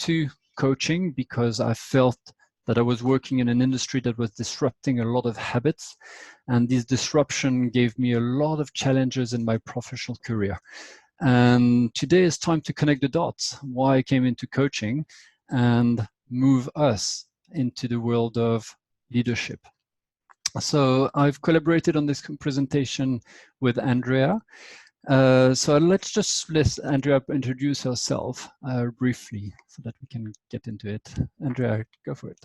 into coaching because I felt that I was working in an industry that was disrupting a lot of habits, and this disruption gave me a lot of challenges in my professional career. And today is time to connect the dots, why I came into coaching and move us into the world of leadership. So I've collaborated on this presentation with Andrea. So let's let Andrea introduce herself briefly so that we can get into it. Andrea, go for it.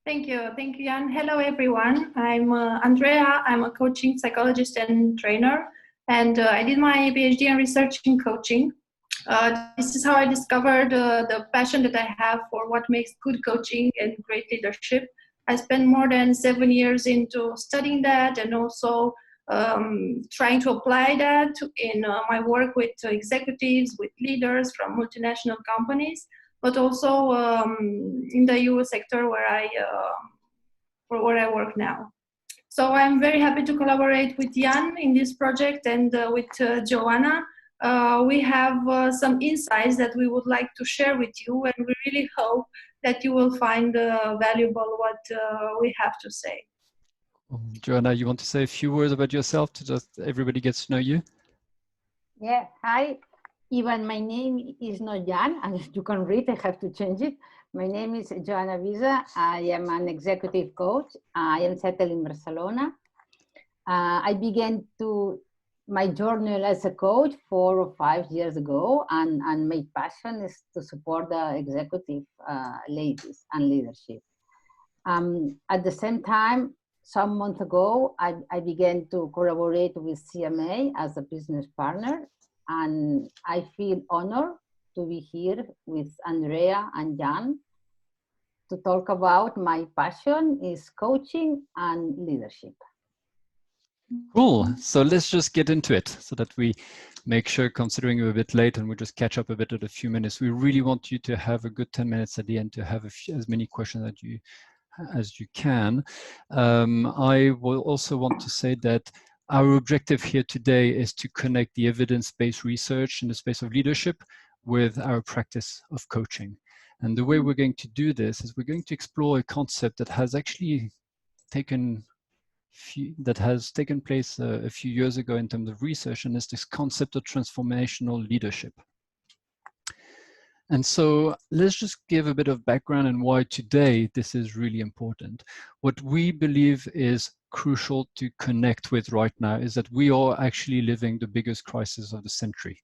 Thank you, Jan. Hello, everyone. I'm Andrea. I'm a coaching psychologist and trainer, and I did my PhD in research in coaching. This is how I discovered the passion that I have for what makes good coaching and great leadership. I spent more than 7 years into studying that and also trying to apply that in my work with executives, with leaders from multinational companies, but also in the US sector where I work now. So I'm very happy to collaborate with Jan in this project and with Joanna. We have some insights that we would like to share with you, and we really hope that you will find valuable what we have to say. Joanna, you want to say a few words about yourself to just everybody gets to know you? Yeah, hi. Even my name is not Jan, as you can read, I have to change it. My name is Joanna Visa. I am an executive coach. I am settled in Barcelona. I began my journey as a coach 4 or 5 years ago, and my passion is to support the executive ladies and leadership. At the same time, some months ago, I began to collaborate with CMA as a business partner, and I feel honored to be here with Andrea and Jan to talk about my passion is coaching and leadership. Cool. So let's just get into it so that we make sure, considering you're a bit late and we just catch up a bit at a few minutes, we really want you to have a good 10 minutes at the end to have as many questions as you can. I will also want to say that our objective here today is to connect the evidence-based research in the space of leadership with our practice of coaching. And the way we're going to do this is we're going to explore a concept that has actually taken place a few years ago in terms of research, and it's this concept of transformational leadership. And so let's just give a bit of background and why today this is really important. What we believe is crucial to connect with right now is that we are actually living the biggest crisis of the century.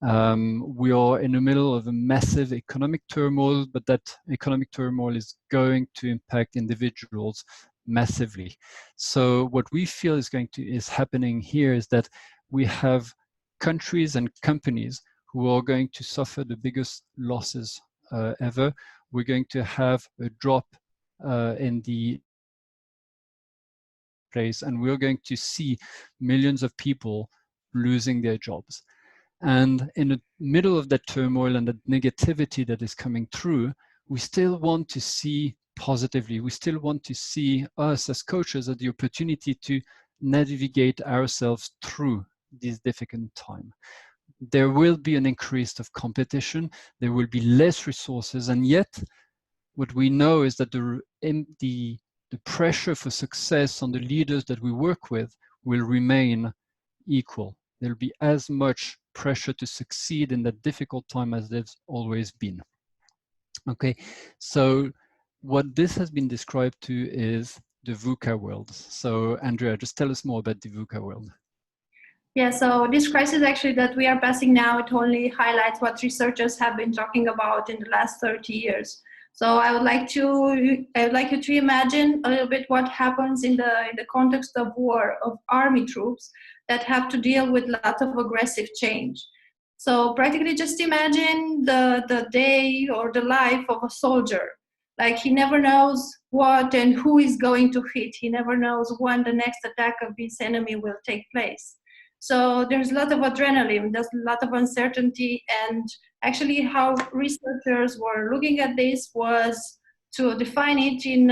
We are in the middle of a massive economic turmoil, but that economic turmoil is going to impact individuals massively. So what we feel is happening here is that we have countries and companies who are going to suffer the biggest losses ever. We're going to have a drop in the place, and we're going to see millions of people losing their jobs. And in the middle of that turmoil and the negativity that is coming through, we still want to see positively. We still want to see us as coaches as the opportunity to navigate ourselves through this difficult time. There will be an increase of competition, there will be less resources, and yet what we know is that the pressure for success on the leaders that we work with will remain equal. There'll be as much pressure to succeed in that difficult time as there's always been. Okay, so what this has been described to is the VUCA world. So Andrea, just tell us more about the VUCA world. Yeah, so this crisis actually that we are passing now, it only highlights what researchers have been talking about in the last 30 years. So I would like you to imagine a little bit what happens in the context of war, of army troops that have to deal with lots of aggressive change. So practically just imagine the day or the life of a soldier. Like he never knows what and who is going to hit. He never knows when the next attack of his enemy will take place. So there's a lot of adrenaline, there's a lot of uncertainty, and actually how researchers were looking at this was to define it in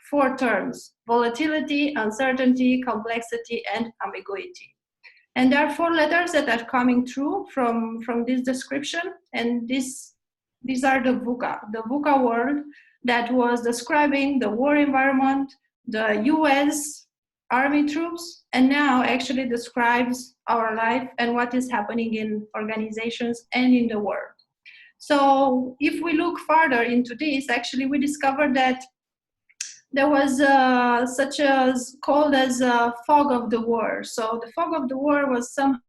4 terms: volatility, uncertainty, complexity, and ambiguity. And there are 4 letters that are coming through from this description, and this These are the VUCA word that was describing the war environment, the US Army troops, and now actually describes our life and what is happening in organizations and in the world. So if we look further into this, actually we discovered that there was such a called as a fog of the war. So the fog of the war was some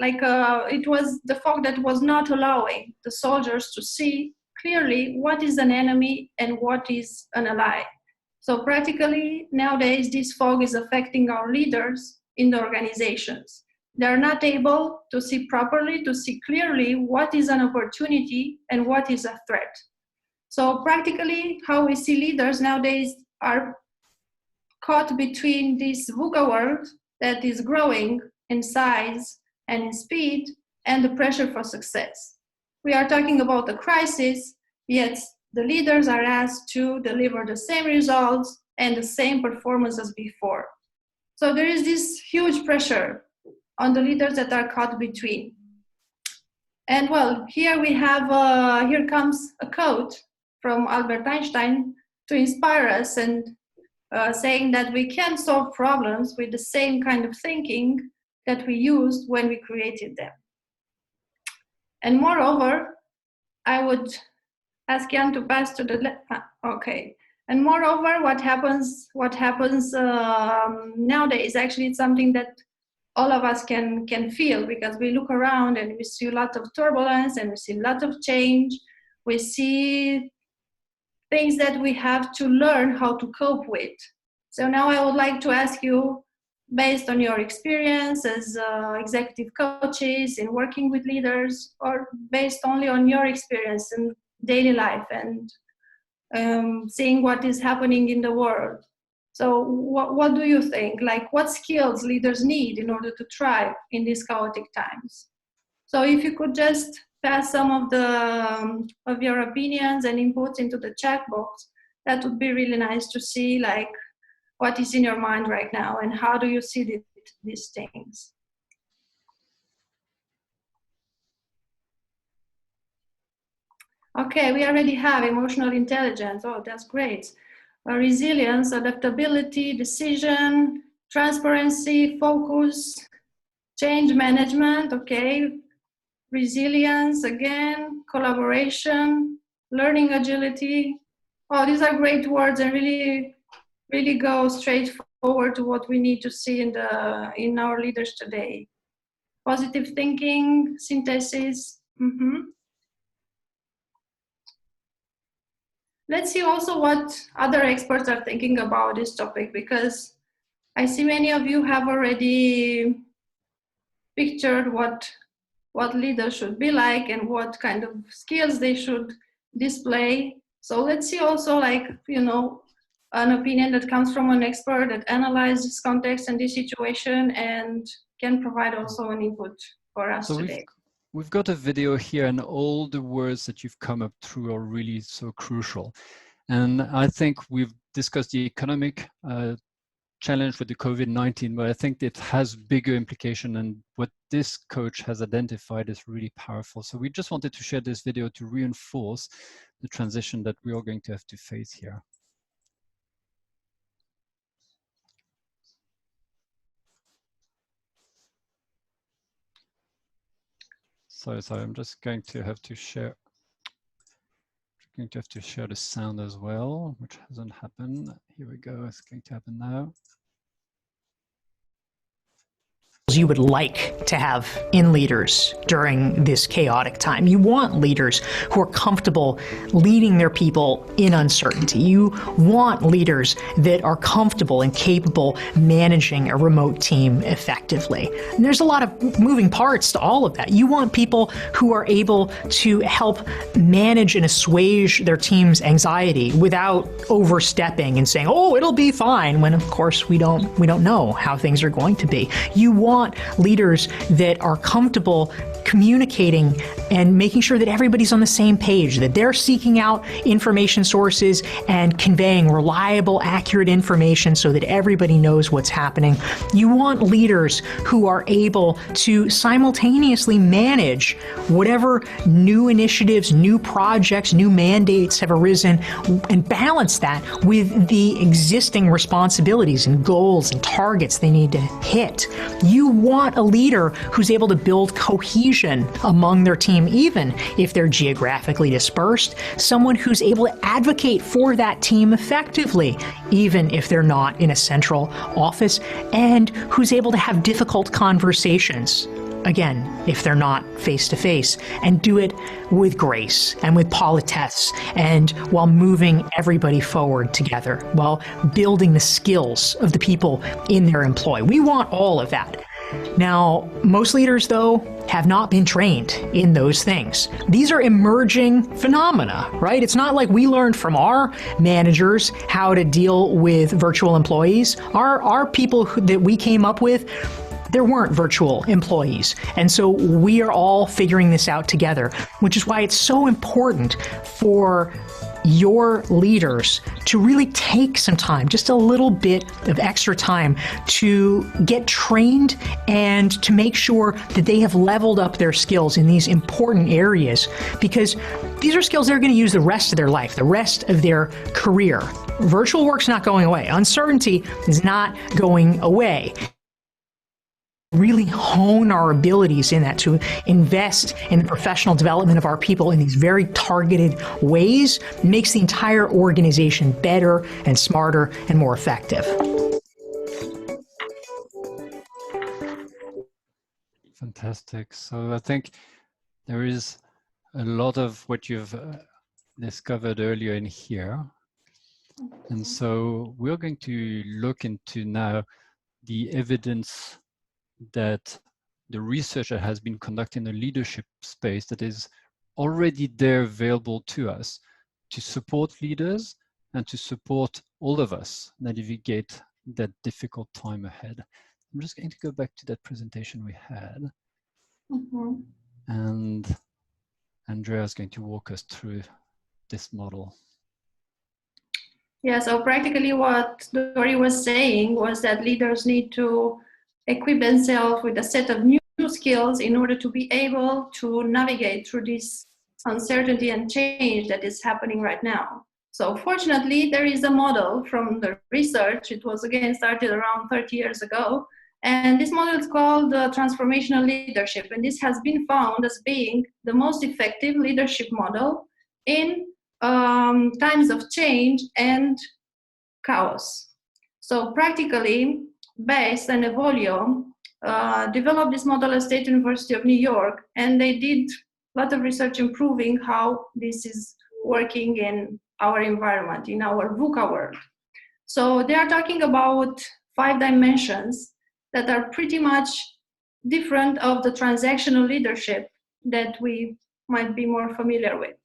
it was the fog that was not allowing the soldiers to see clearly what is an enemy and what is an ally. So practically nowadays this fog is affecting our leaders in the organizations. They're not able to see properly, to see clearly what is an opportunity and what is a threat. So practically how we see leaders nowadays are caught between this VUCA world that is growing in size and in speed and the pressure for success. We are talking about a crisis, yet the leaders are asked to deliver the same results and the same performance as before. So there is this huge pressure on the leaders that are caught between. And well, here we have, here comes a quote from Albert Einstein to inspire us and saying that we can solve problems with the same kind of thinking that we used when we created them. And moreover, I would ask Jan to pass to the left. Okay. And moreover, what happens nowadays, actually it's something that all of us can feel, because we look around and we see a lot of turbulence and we see a lot of change. We see things that we have to learn how to cope with. So now I would like to ask you, based on your experience as executive coaches in working with leaders, or based only on your experience in daily life and seeing what is happening in the world. So what do you think? Like, what skills leaders need in order to thrive in these chaotic times? So if you could just pass some of your opinions and inputs into the chat box, that would be really nice to see, like, what is in your mind right now and how do you see these things? Okay, we already have emotional intelligence. Oh, that's great. Resilience, adaptability, decision, transparency, focus, change management, okay. Resilience, again, collaboration, learning agility. Oh, these are great words and really go straight forward to what we need to see in our leaders today. Positive thinking, synthesis. Let's see also what other experts are thinking about this topic, because I see many of you have already pictured what leaders should be like and what kind of skills they should display. So let's see also, like, an opinion that comes from an expert that analyzes this context and this situation and can provide also an input for us today. We've got a video here, and all the words that you've come up through are really so crucial. And I think we've discussed the economic challenge with the COVID-19, but I think it has bigger implication, and what this coach has identified is really powerful. So we just wanted to share this video to reinforce the transition that we are going to have to face here. Sorry, I'm just going to have to share. The sound as well, which hasn't happened. Here we go. It's going to happen now. You would like to have in leaders during this chaotic time. You want leaders who are comfortable leading their people in uncertainty. You want leaders that are comfortable and capable managing a remote team effectively. And there's a lot of moving parts to all of that. You want people who are able to help manage and assuage their team's anxiety without overstepping and saying, "Oh, it'll be fine," when of course we don't know how things are going to be. You want want leaders that are comfortable communicating and making sure that everybody's on the same page, that they're seeking out information sources and conveying reliable, accurate information so that everybody knows what's happening. You want leaders who are able to simultaneously manage whatever new initiatives, new projects, new mandates have arisen, and balance that with the existing responsibilities and goals and targets they need to hit. You want a leader who's able to build cohesion among their team, even if they're geographically dispersed, someone who's able to advocate for that team effectively, even if they're not in a central office, and who's able to have difficult conversations, again, if they're not face-to-face, and do it with grace and with politesse, and while moving everybody forward together, while building the skills of the people in their employ. We want all of that. Now, most leaders, though, have not been trained in those things. These are emerging phenomena, right? It's not like we learned from our managers how to deal with virtual employees. Our people that we came up with, there weren't virtual employees. And so we are all figuring this out together, which is why it's so important for your leaders to really take some time, just a little bit of extra time, to get trained and to make sure that they have leveled up their skills in these important areas, because these are skills they're going to use the rest of their life, the rest of their career. Virtual work's not going away. Uncertainty is not going away. Really hone our abilities in that, to invest in the professional development of our people in these very targeted ways, makes the entire organization better and smarter and more effective. Fantastic. So I think there is a lot of what you've discovered earlier in here. And so we're going to look into now the evidence that the research that has been conducted in the leadership space that is already there available to us to support leaders and to support all of us navigate that difficult time ahead. I'm just going to go back to that presentation we had. And Andrea is going to walk us through this model. Yeah, so practically what Dori was saying was that leaders need to equip themselves with a set of new skills in order to be able to navigate through this uncertainty and change that is happening right now. So fortunately, there is a model from the research. It was again started around 30 years ago. And this model is called Transformational Leadership. And this has been found as being the most effective leadership model in times of change and chaos. So practically, Base and Avolio developed this model at State University of New York, and they did a lot of research improving how this is working in our environment, in our VUCA world. So they are talking about 5 dimensions that are pretty much different of the transactional leadership that we might be more familiar with.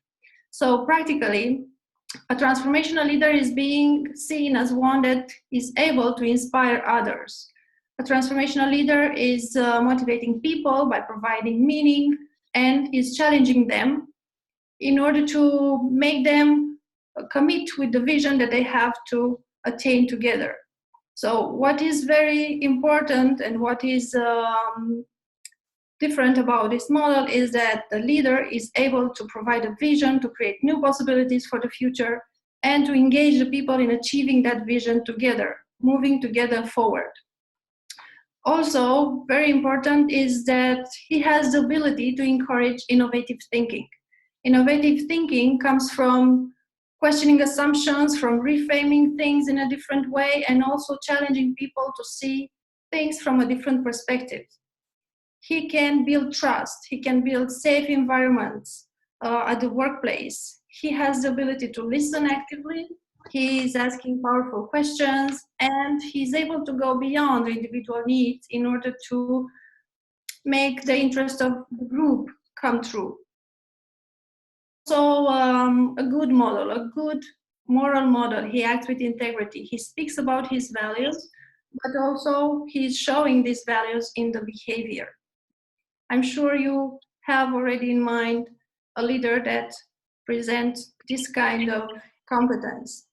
So practically, a transformational leader is being seen as one that is able to inspire others. A transformational leader is motivating people by providing meaning and is challenging them in order to make them commit with the vision that they have to attain together. So what is very important and what is different about this model is that the leader is able to provide a vision, to create new possibilities for the future, and to engage the people in achieving that vision together, moving together forward. Also, very important is that he has the ability to encourage innovative thinking. Innovative thinking comes from questioning assumptions, from reframing things in a different way, and also challenging people to see things from a different perspective. He can build trust. He can build safe environments at the workplace. He has the ability to listen actively. He is asking powerful questions, and he's able to go beyond the individual needs in order to make the interest of the group come true. So a good model, a good moral model. He acts with integrity. He speaks about his values, but also he's showing these values in the behavior. I'm sure you have already in mind a leader that presents this kind of competence.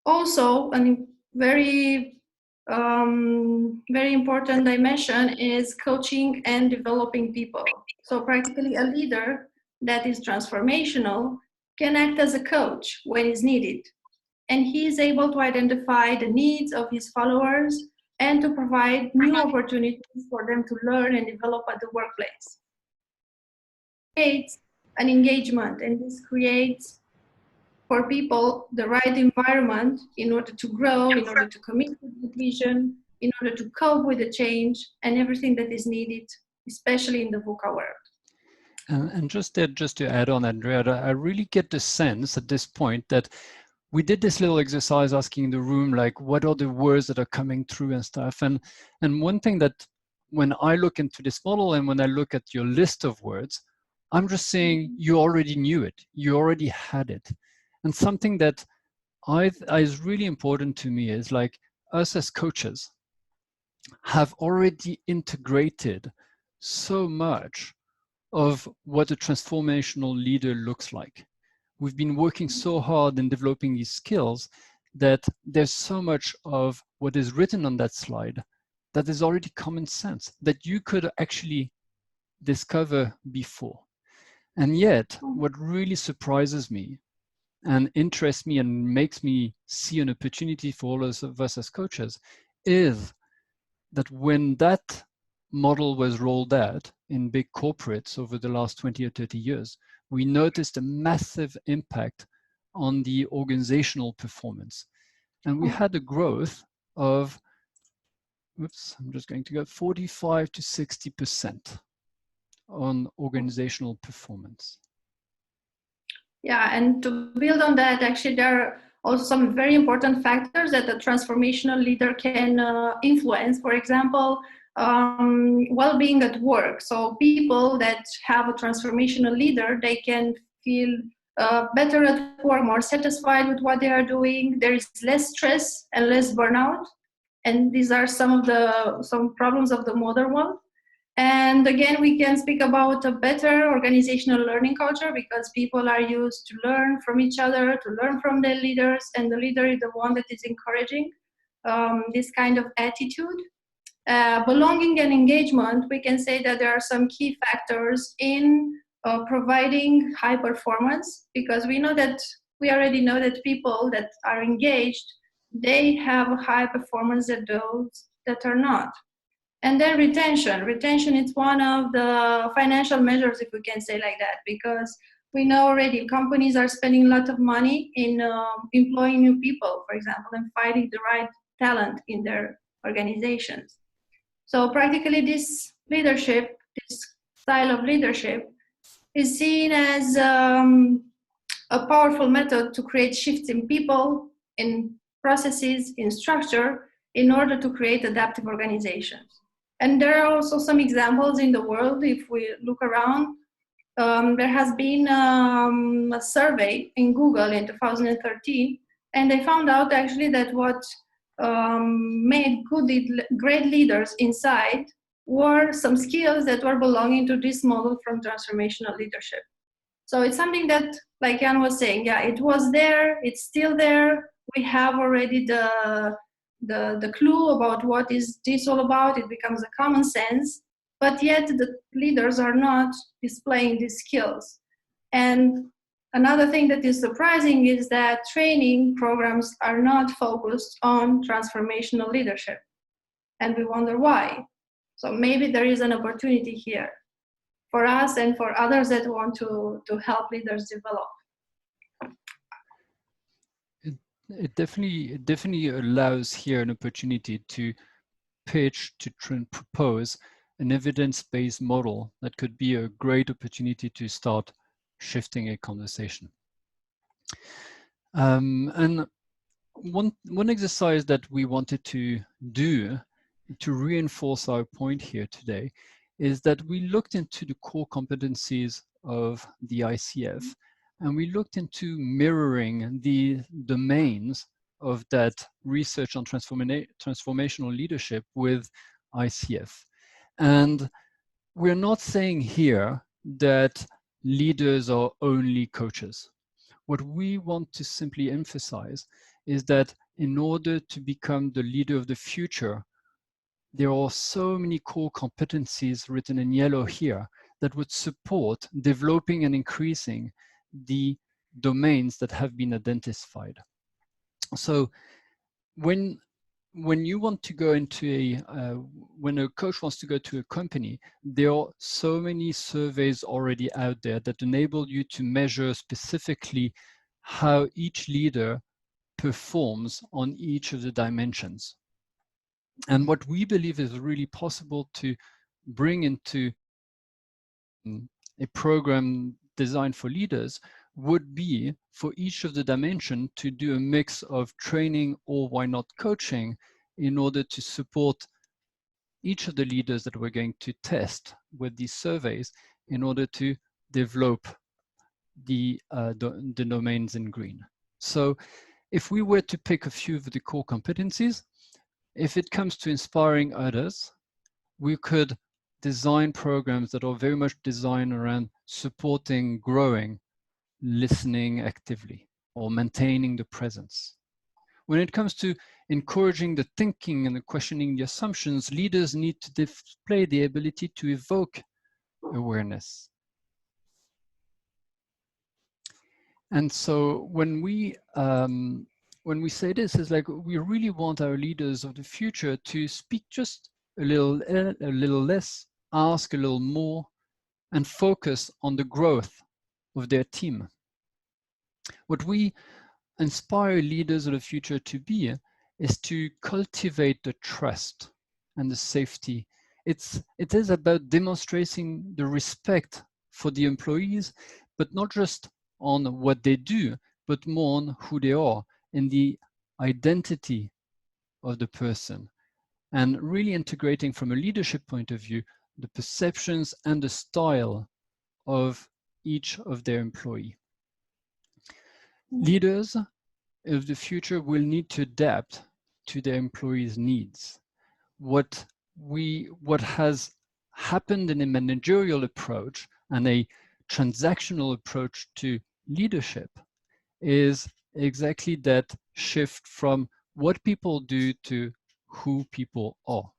Also, a very important dimension is coaching and developing people. So practically a leader that is transformational can act as a coach when is needed. And he is able to identify the needs of his followers and to provide new opportunities for them to learn and develop at the workplace. It creates an engagement, and this creates for people the right environment in order to grow, in order to commit to the vision, in order to cope with the change and everything that is needed, especially in the VUCA world. And just to add on, Andrea, I really get the sense at this point that we did this little exercise asking the room, like, what are the words that are coming through and stuff. And one thing that when I look into this model and when I look at your list of words, I'm just saying you already knew it, you already had it. And something that is really important to me is like us as coaches have already integrated so much of what a transformational leader looks like. We've been working so hard in developing these skills that there's so much of what is written on that slide that is already common sense that you could actually discover before. And yet, what really surprises me and interests me and makes me see an opportunity for all of us as coaches is that when that model was rolled out in big corporates over the last 20 or 30 years, we noticed a massive impact on the organizational performance. And we had a growth of, oops, I'm just going to go 45 to 60% on organizational performance. Yeah, and to build on that, actually, there are also some very important factors that a transformational leader can influence. For example, well-being at work. So people that have a transformational leader, they can feel better at work, more satisfied with what they are doing. There is less stress and less burnout. And these are some problems of the modern world. And again, we can speak about a better organizational learning culture because people are used to learn from each other, to learn from their leaders, and the leader is the one that is encouraging this kind of attitude. Belonging and engagement, we can say that there are some key factors in providing high performance because we already know that people that are engaged, they have a high performance than those that are not. And then retention is one of the financial measures, if we can say like that, because we know already companies are spending a lot of money in employing new people, for example, and finding the right talent in their organizations. So practically this leadership, this style of leadership is seen as a powerful method to create shifts in people, in processes, in structure, in order to create adaptive organizations. And there are also some examples in the world. If we look around, there has been a survey in Google in 2013, and they found out actually that what made great leaders inside were some skills that were belonging to this model from transformational leadership. So it's something that, like Jan was saying, yeah, it was there, it's still there. We have already the clue about what is this all about. It becomes a common sense, but yet the leaders are not displaying these skills. And another thing that is surprising is that training programs are not focused on transformational leadership. And we wonder why. So maybe there is an opportunity here for us and for others that want to help leaders develop. It definitely allows here an opportunity to pitch, to propose an evidence-based model that could be a great opportunity to start shifting a conversation. And one exercise that we wanted to do to reinforce our point here today is that we looked into the core competencies of the ICF, and we looked into mirroring the domains of that research on transformational leadership with ICF. And we're not saying here that leaders are only coaches. What we want to simply emphasize is that in order to become the leader of the future, there are so many core competencies written in yellow here that would support developing and increasing the domains that have been identified. So when you want to go into when a coach wants to go to a company, there are so many surveys already out there that enable you to measure specifically how each leader performs on each of the dimensions. And what we believe is really possible to bring into a program designed for leaders would be for each of the dimensions to do a mix of training or why not coaching in order to support each of the leaders that we're going to test with these surveys in order to develop the domains in green. So if we were to pick a few of the core competencies, if it comes to inspiring others, we could design programs that are very much designed around supporting growing, listening actively, or maintaining the presence. When it comes to encouraging the thinking and the questioning the assumptions, leaders need to display the ability to evoke awareness. And so when we say this, it's like we really want our leaders of the future to speak just a little less, ask a little more, and focus on the growth of their team. What we inspire leaders of the future to be is to cultivate the trust and the safety. It is about demonstrating the respect for the employees, but not just on what they do, but more on who they are and the identity of the person. And really integrating from a leadership point of view, the perceptions and the style of each of their employees. Leaders of the future will need to adapt to their employees' needs. What has happened in a managerial approach and a transactional approach to leadership is exactly that shift from what people do to who people are.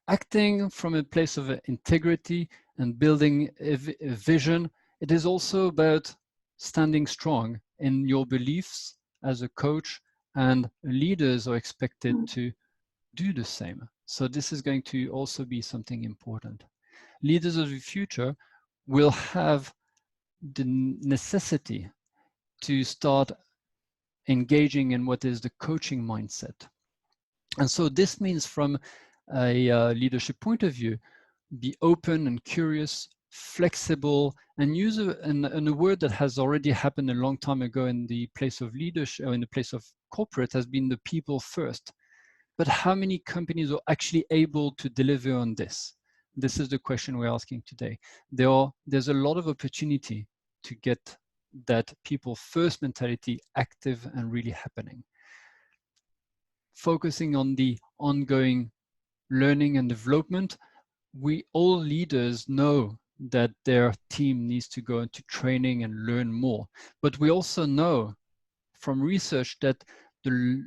Acting from a place of integrity and building a vision, it is also about standing strong in your beliefs as a coach, and leaders are expected to do the same. So this is going to also be something important. Leaders of the future will have the necessity to start engaging in what is the coaching mindset. And so this means from a leadership point of view, be open and curious, flexible, and use a word that has already happened a long time ago in the place of leadership, or in the place of corporate, has been the people first. But how many companies are actually able to deliver on this? This is the question we're asking today. There's a lot of opportunity to get that people first mentality active and really happening. Focusing on the ongoing learning and development, all leaders know that their team needs to go into training and learn more. But we also know from research that the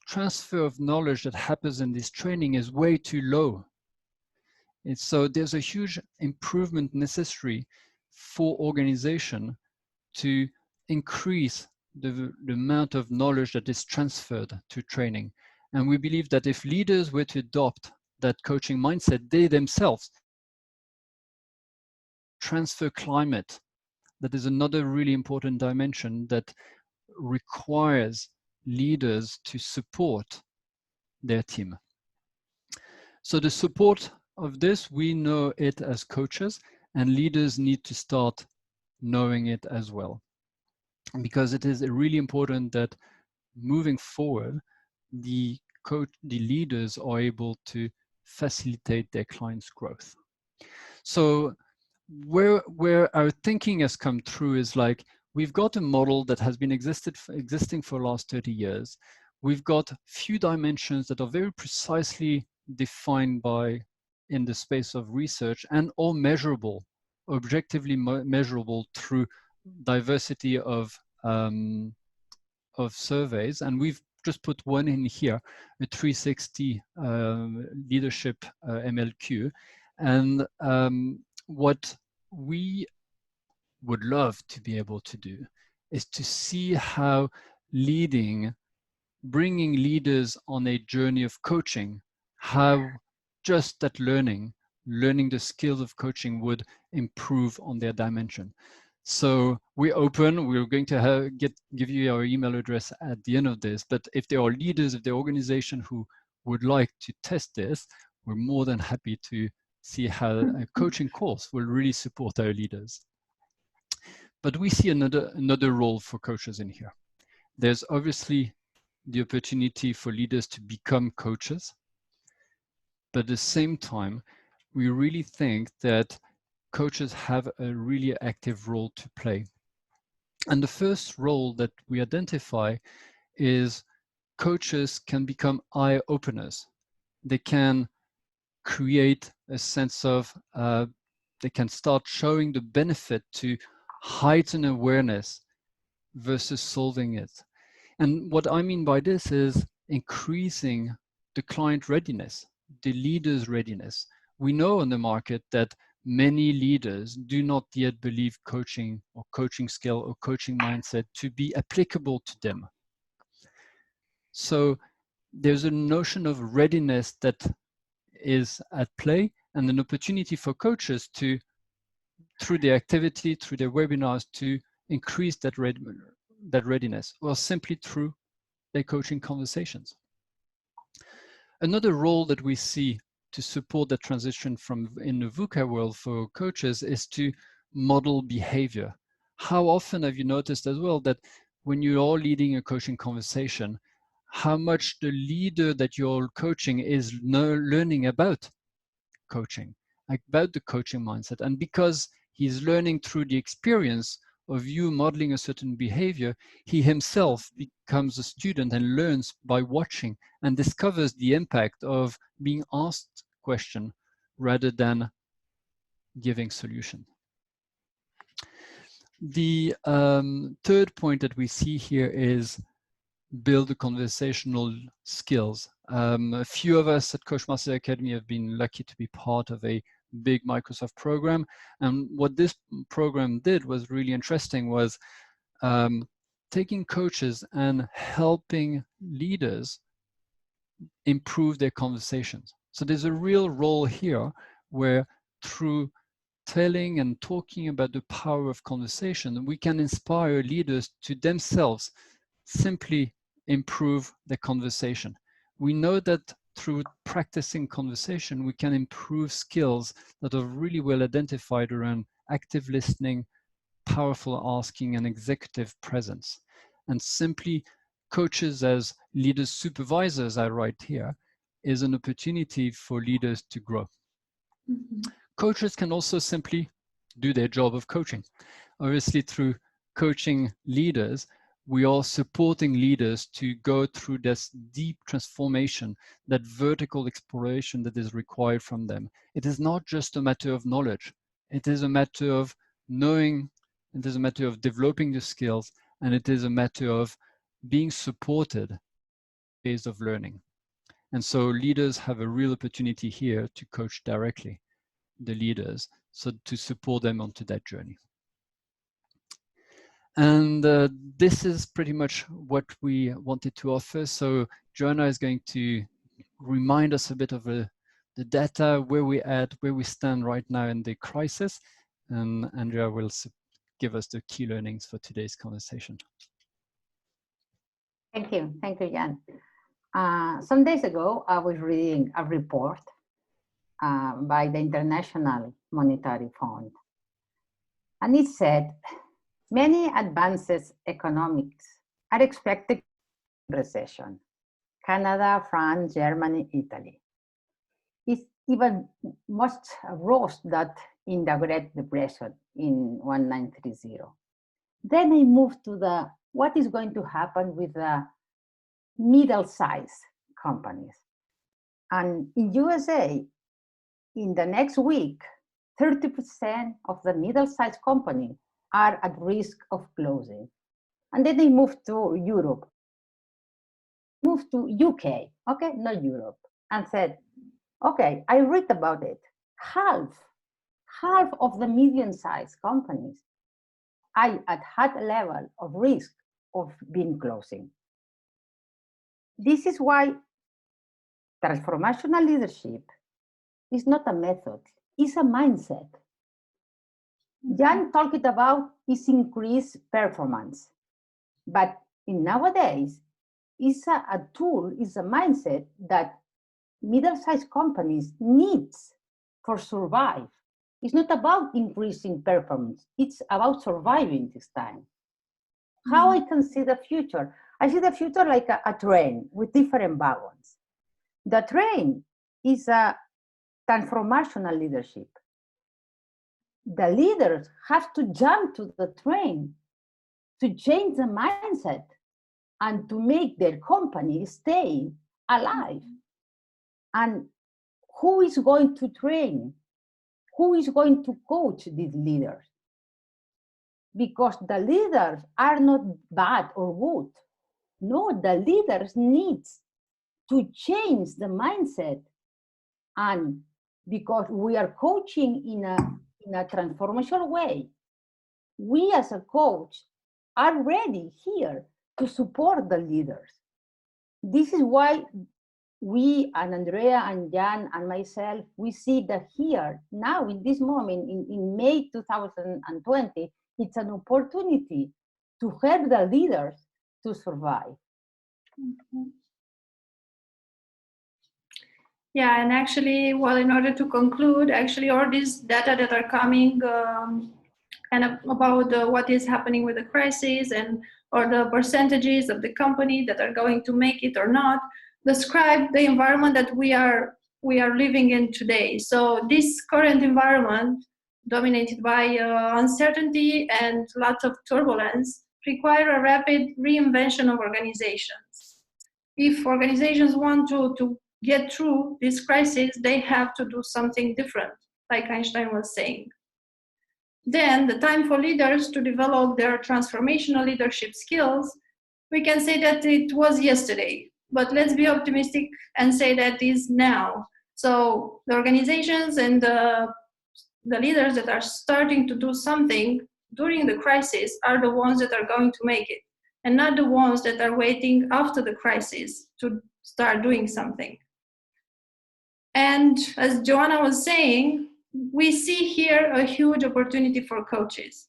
transfer of knowledge that happens in this training is way too low. And so there's a huge improvement necessary for organization to increase the amount of knowledge that is transferred to training. And we believe that if leaders were to adopt that coaching mindset, they themselves transfer climate. That is another really important dimension that requires leaders to support their team. So the support of this, we know it as coaches, and leaders need to start knowing it as well. Because it is really important that moving forward, the leaders are able to facilitate their clients' growth. So where our thinking has come through is like, we've got a model that has been existing for the last 30 years. We've got few dimensions that are very precisely defined in the space of research and all measurable, objectively measurable through diversity of surveys. And we've just put one in here, a 360 leadership MLQ. And what we would love to be able to do is to see how bringing leaders on a journey of coaching, how just that learning the skills of coaching would improve on their dimension. So we're open. We're going to give you our email address at the end of this. But if there are leaders of the organization who would like to test this, we're more than happy to see how a coaching course will really support our leaders. But we see another role for coaches in here. There's obviously the opportunity for leaders to become coaches. But at the same time, we really think that coaches have a really active role to play. And the first role that we identify is coaches can become eye openers. They can create a sense of, they can start showing the benefit to heighten awareness versus solving it. And what I mean by this is increasing the client readiness, the leader's readiness. We know on the market that many leaders do not yet believe coaching or coaching skill or coaching mindset to be applicable to them. So there's a notion of readiness that is at play, and an opportunity for coaches to, through their activity, through their webinars, to increase that readiness, or simply through their coaching conversations. Another role that we see to support the transition from in the VUCA world for coaches is to model behavior. How often have you noticed as well that when you are leading a coaching conversation, how much the leader that you're coaching is learning about coaching, about the coaching mindset. And because he's learning through the experience of you modeling a certain behavior, he himself becomes a student and learns by watching and discovers the impact of being asked question rather than giving solution. The third point that we see here is build the conversational skills. A few of us at Coach Master Academy have been lucky to be part of a big Microsoft program. And what this program did was really interesting, was taking coaches and helping leaders improve their conversations. So there's a real role here where through telling and talking about the power of conversation, we can inspire leaders to themselves simply improve the conversation. We know that through practicing conversation, we can improve skills that are really well identified around active listening, powerful asking, and executive presence. And simply coaches as leaders, supervisors, I write here, is an opportunity for leaders to grow. Mm-hmm. Coaches can also simply do their job of coaching. Obviously, through coaching leaders, we are supporting leaders to go through this deep transformation, that vertical exploration that is required from them. It is not just a matter of knowledge. It is a matter of knowing, it is a matter of developing the skills, and it is a matter of being supported in ways of learning. And so leaders have a real opportunity here to coach directly the leaders, so to support them onto that journey. And this is pretty much what we wanted to offer. So Joanna is going to remind us a bit of the data, where we're at, where we stand right now in the crisis. And Andrea will give us the key learnings for today's conversation. Thank you, Jan. Some days ago, I was reading a report by the International Monetary Fund. And it said, many advanced economies are expected to recession. Canada, France, Germany, Italy. It's even much worse than in the Great Depression in 1930. Then I moved to the what is going to happen with the middle-sized companies. And in USA, in the next week, 30% of the middle-sized companies are at risk of closing. And then they moved to Europe, moved to UK, okay, not Europe, and said, okay, I read about it. Half of the medium-sized companies are at high level of risk of being closing. This is why transformational leadership is not a method, it's a mindset. Jan talked about is increased performance, but in nowadays, it's a tool, it's a mindset that middle-sized companies needs for survive. It's not about increasing performance, it's about surviving this time. How I can see the future? I see the future like a train with different wagons. The train is a transformational leadership. The leaders have to jump to the train to change the mindset and to make their company stay alive. And who is going to train? Who is going to coach these leaders? Because the leaders are not bad or good. No, the leaders need to change the mindset. And because we are coaching in a transformational way, we as a coach are ready here to support the leaders. This is why we, and Andrea and Jan and myself, we see that here, now in this moment, in May 2020, it's an opportunity to help the leaders to survive. Mm-hmm. Yeah, and actually, well, in order to conclude, actually, all these data that are coming and about what is happening with the crisis or the percentages of the company that are going to make it or not, describe the environment that we are living in today. So this current environment, dominated by uncertainty and lots of turbulence, require a rapid reinvention of organizations. If organizations want to get through this crisis, they have to do something different, like Einstein was saying. Then the time for leaders to develop their transformational leadership skills, we can say that it was yesterday, but let's be optimistic and say that is now. So the organizations and the leaders that are starting to do something during the crisis are the ones that are going to make it, and not the ones that are waiting after the crisis to start doing something. And as Joanna was saying, we see here a huge opportunity for coaches.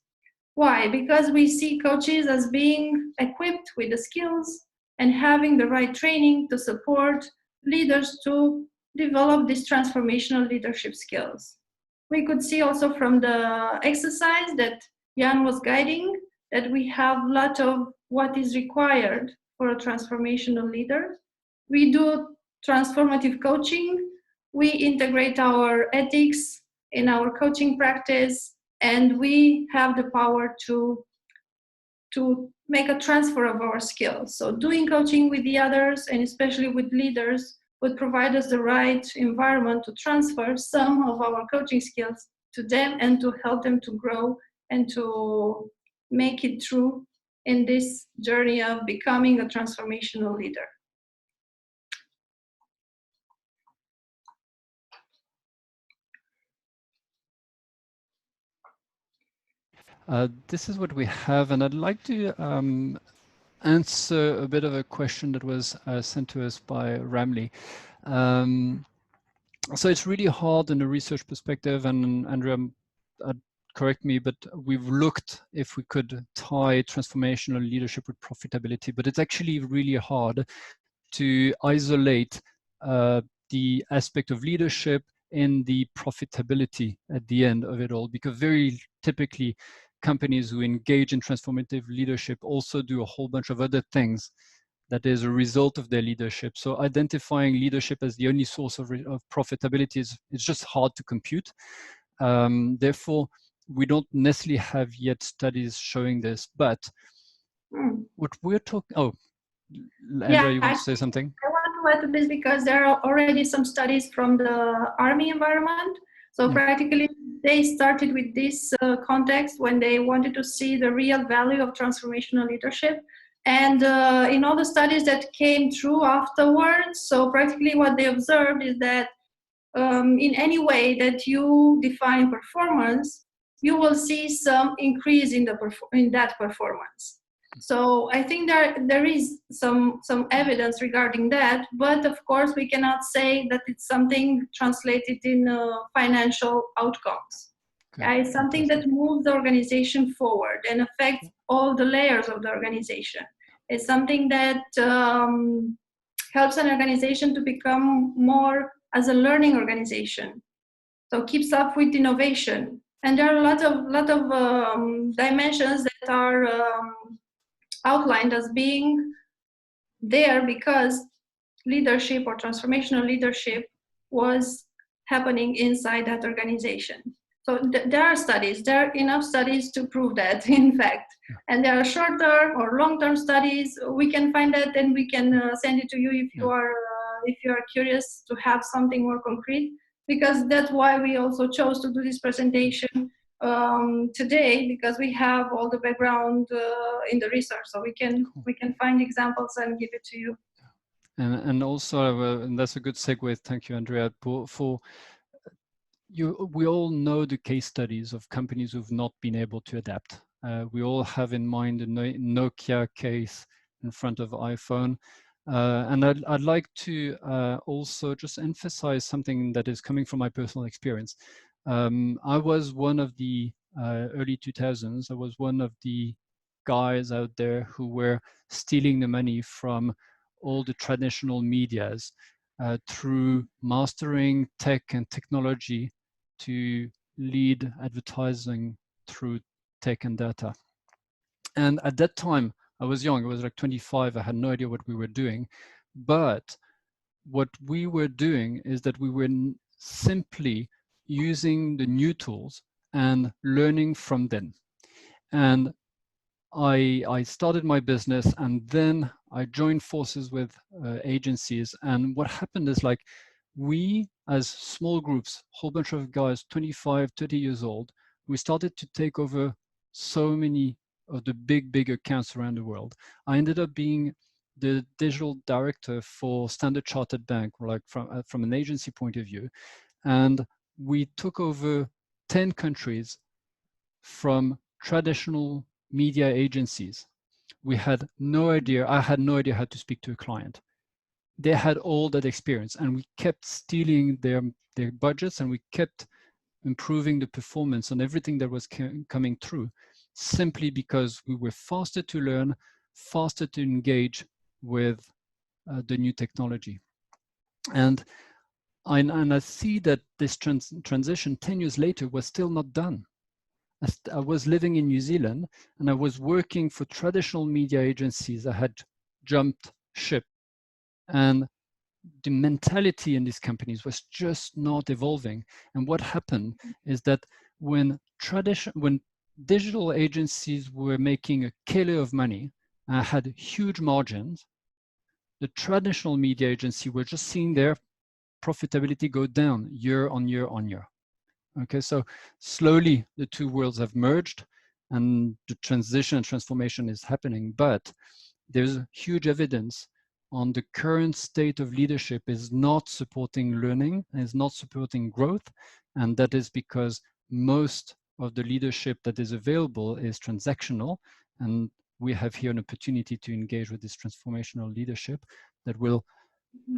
Why? Because we see coaches as being equipped with the skills and having the right training to support leaders to develop these transformational leadership skills. We could see also from the exercise that Jan was guiding that we have a lot of what is required for a transformational leader. We do transformative coaching. We integrate our ethics in our coaching practice, and we have the power to make a transfer of our skills. So doing coaching with the others, and especially with leaders, would provide us the right environment to transfer some of our coaching skills to them and to help them to grow and to make it through in this journey of becoming a transformational leader. This is what we have, and I'd like to answer a bit of a question that was sent to us by Ramli. So it's really hard in a research perspective, and Andrea, correct me, but we've looked if we could tie transformational leadership with profitability, but it's actually really hard to isolate the aspect of leadership in the profitability at the end of it all, because very typically companies who engage in transformative leadership also do a whole bunch of other things that is a result of their leadership. So identifying leadership as the only source of profitability is just hard to compute. Therefore, we don't necessarily have yet studies showing this, but what we're talking, oh, Andrea, you want to say something? I want to add to this because there are already some studies from the army environment. So practically they started with this context when they wanted to see the real value of transformational leadership. And in all the studies that came through afterwards, so practically what they observed is that in any way that you define performance, you will see some increase in that performance. So I think there is some evidence regarding that, but of course we cannot say that it's something translated in financial outcomes. Okay. It's something that moves the organization forward and affects all the layers of the organization. It's something that helps an organization to become more as a learning organization. So keeps up with innovation. And there are a lot of dimensions that are outlined as being there because leadership or transformational leadership was happening inside that organization. So there are studies, there are enough studies to prove that, in fact. And there are short-term or long-term studies. We can find that and we can send it to you if you are curious to have something more concrete, because that's why we also chose to do this presentation today, because we have all the background in the research, so we can find examples and give it to you. And also, and that's a good segue. Thank you, Andrea. For you, we all know the case studies of companies who've not been able to adapt. We all have in mind the Nokia case in front of iPhone. And I'd like to also just emphasize something that is coming from my personal experience. I was one of the early 2000s, I was one of the guys out there who were stealing the money from all the traditional medias through mastering tech and technology to lead advertising through tech and data. And at that time, I was young, I was like 25, I had no idea what we were doing. But what we were doing is that we were simply using the new tools and learning from them. And I started my business and then I joined forces with agencies. And what happened is, like, we as small groups, whole bunch of guys, 25, 30 years old, we started to take over so many of the big accounts around the world. I ended up being the digital director for Standard Chartered Bank, like from an agency point of view. And we took over 10 countries from traditional media agencies. We had no idea, I had no idea how to speak to a client. They had all that experience, and we kept stealing their budgets, and we kept improving the performance on everything that was coming through, simply because we were faster to learn, faster to engage with the new technology. And I see that this transition 10 years later was still not done. I was living in New Zealand and I was working for traditional media agencies. I had jumped ship, and the mentality in these companies was just not evolving. And what happened is that when digital agencies were making a killer of money and had huge margins, the traditional media agency were just seeing their profitability go down year on year on year. Okay, so slowly the two worlds have merged and the transition and transformation is happening, but there's huge evidence on the current state of leadership is not supporting learning, is not supporting growth, and that is because most of the leadership that is available is transactional, and we have here an opportunity to engage with this transformational leadership that will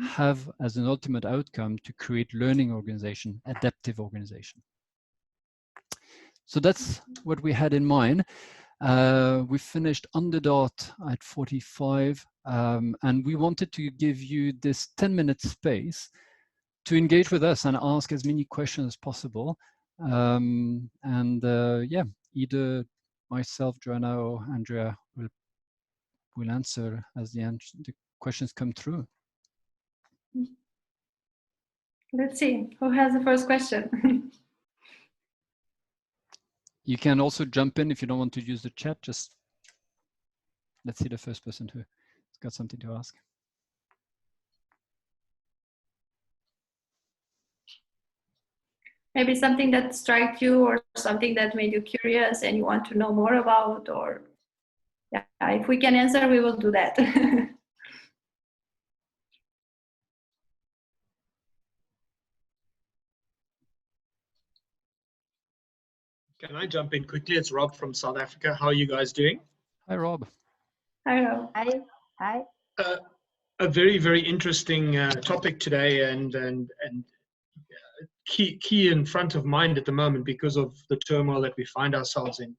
have as an ultimate outcome to create learning organization, adaptive organization. So that's what we had in mind. We finished on the dot at 45, and we wanted to give you this 10-minute space to engage with us and ask as many questions as possible. Yeah, either myself, Joanna, or Andrea will answer as the questions come through. Let's see, who has the first question? You can also jump in if you don't want to use the chat. Just let's see the first person who's got something to ask. Maybe something that struck you or something that made you curious and you want to know more about, or yeah, if we can answer, we will do that. Can I jump in quickly? It's Rob from South Africa. How are you guys doing? Hi, Rob. I know. Hi. Hi. A very, very interesting topic today, and key in front of mind at the moment because of the turmoil that we find ourselves in.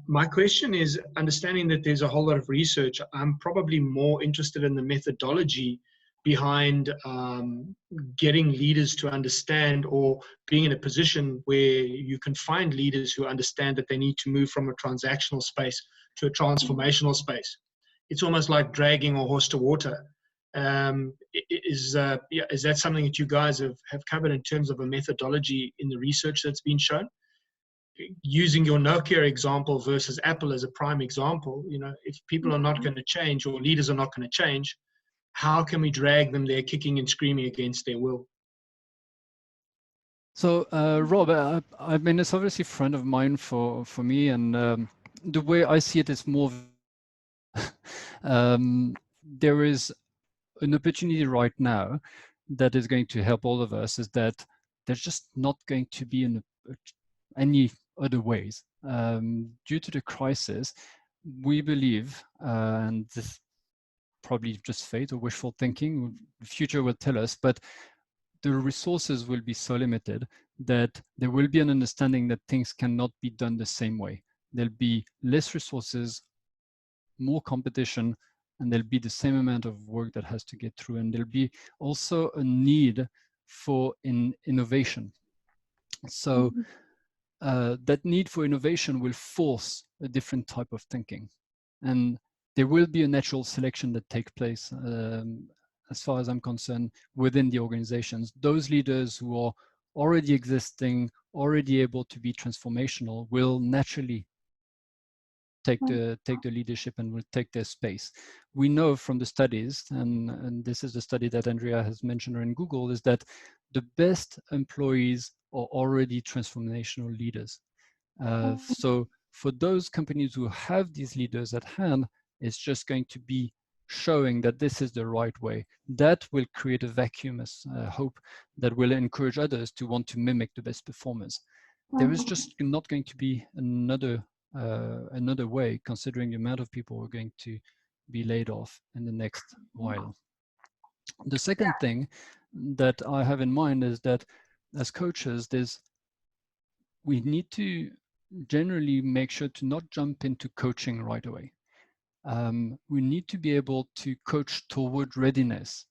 My question is, understanding that there's a whole lot of research, I'm probably more interested in the methodology behind getting leaders to understand, or being in a position where you can find leaders who understand that they need to move from a transactional space to a transformational space. It's almost like dragging a horse to water. Is that something that you guys have covered in terms of a methodology in the research that's been shown? Using your Nokia example versus Apple as a prime example, you know, if people are not going to change, or leaders are not going to change, how can we drag them there kicking and screaming against their will? So, Rob, I mean, it's obviously a friend of mine for me, and the way I see it is more, there is an opportunity right now that is going to help all of us, is that there's just not going to be any other ways. Due to the crisis, we believe, and this probably just fate or wishful thinking, the future will tell us, but the resources will be so limited that there will be an understanding that things cannot be done the same way. There'll be less resources, more competition, and there'll be the same amount of work that has to get through. And there'll be also a need for innovation. So that need for innovation will force a different type of thinking. And there will be a natural selection that takes place, as far as I'm concerned, within the organizations. Those leaders who are already existing, already able to be transformational, will naturally take the leadership and will take their space. We know from the studies, and this is the study that Andrea has mentioned in Google, is that the best employees are already transformational leaders. So for those companies who have these leaders at hand, it's just going to be showing that this is the right way. That will create a vacuum, as hope, that will encourage others to want to mimic the best performers. There is just not going to be another way, considering the amount of people who are going to be laid off in the next while. The second thing that I have in mind is that as coaches, we need to generally make sure to not jump into coaching right away. We need to be able to coach toward readiness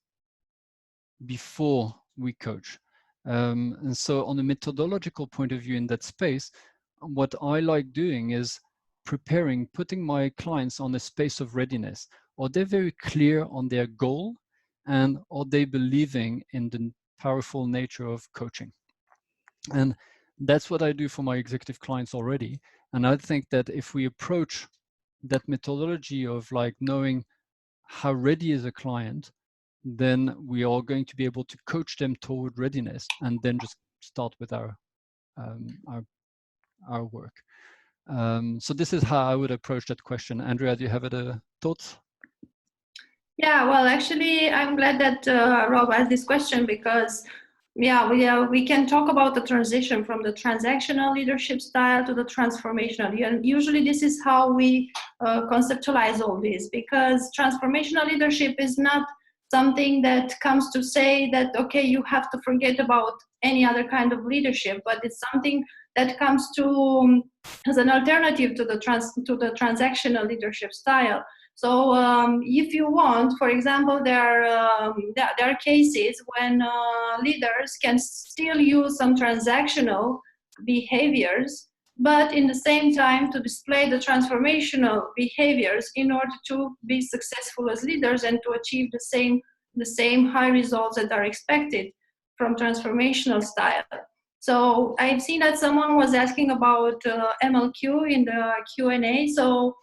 before we coach. And so on a methodological point of view in that space, what I like doing is putting my clients on a space of readiness. Are they very clear on their goal, and are they believing in the powerful nature of coaching? And that's what I do for my executive clients already. And I think that if we approach that methodology of like knowing how ready is a client, then we are going to be able to coach them toward readiness, and then just start with our work. So this is how I would approach that question. Andrea, do you have other thoughts? Yeah, well, actually, I'm glad that Rob asked this question, because we can talk about the transition from the transactional leadership style to the transformational. And usually this is how we conceptualize all this, because transformational leadership is not something that comes to say that, okay, you have to forget about any other kind of leadership, but it's something that comes to as an alternative to the transactional leadership style. So if you want, for example, there are cases when leaders can still use some transactional behaviors, but in the same time to display the transformational behaviors in order to be successful as leaders and to achieve the same high results that are expected from transformational style. So I've seen that someone was asking about MLQ in the Q&A. So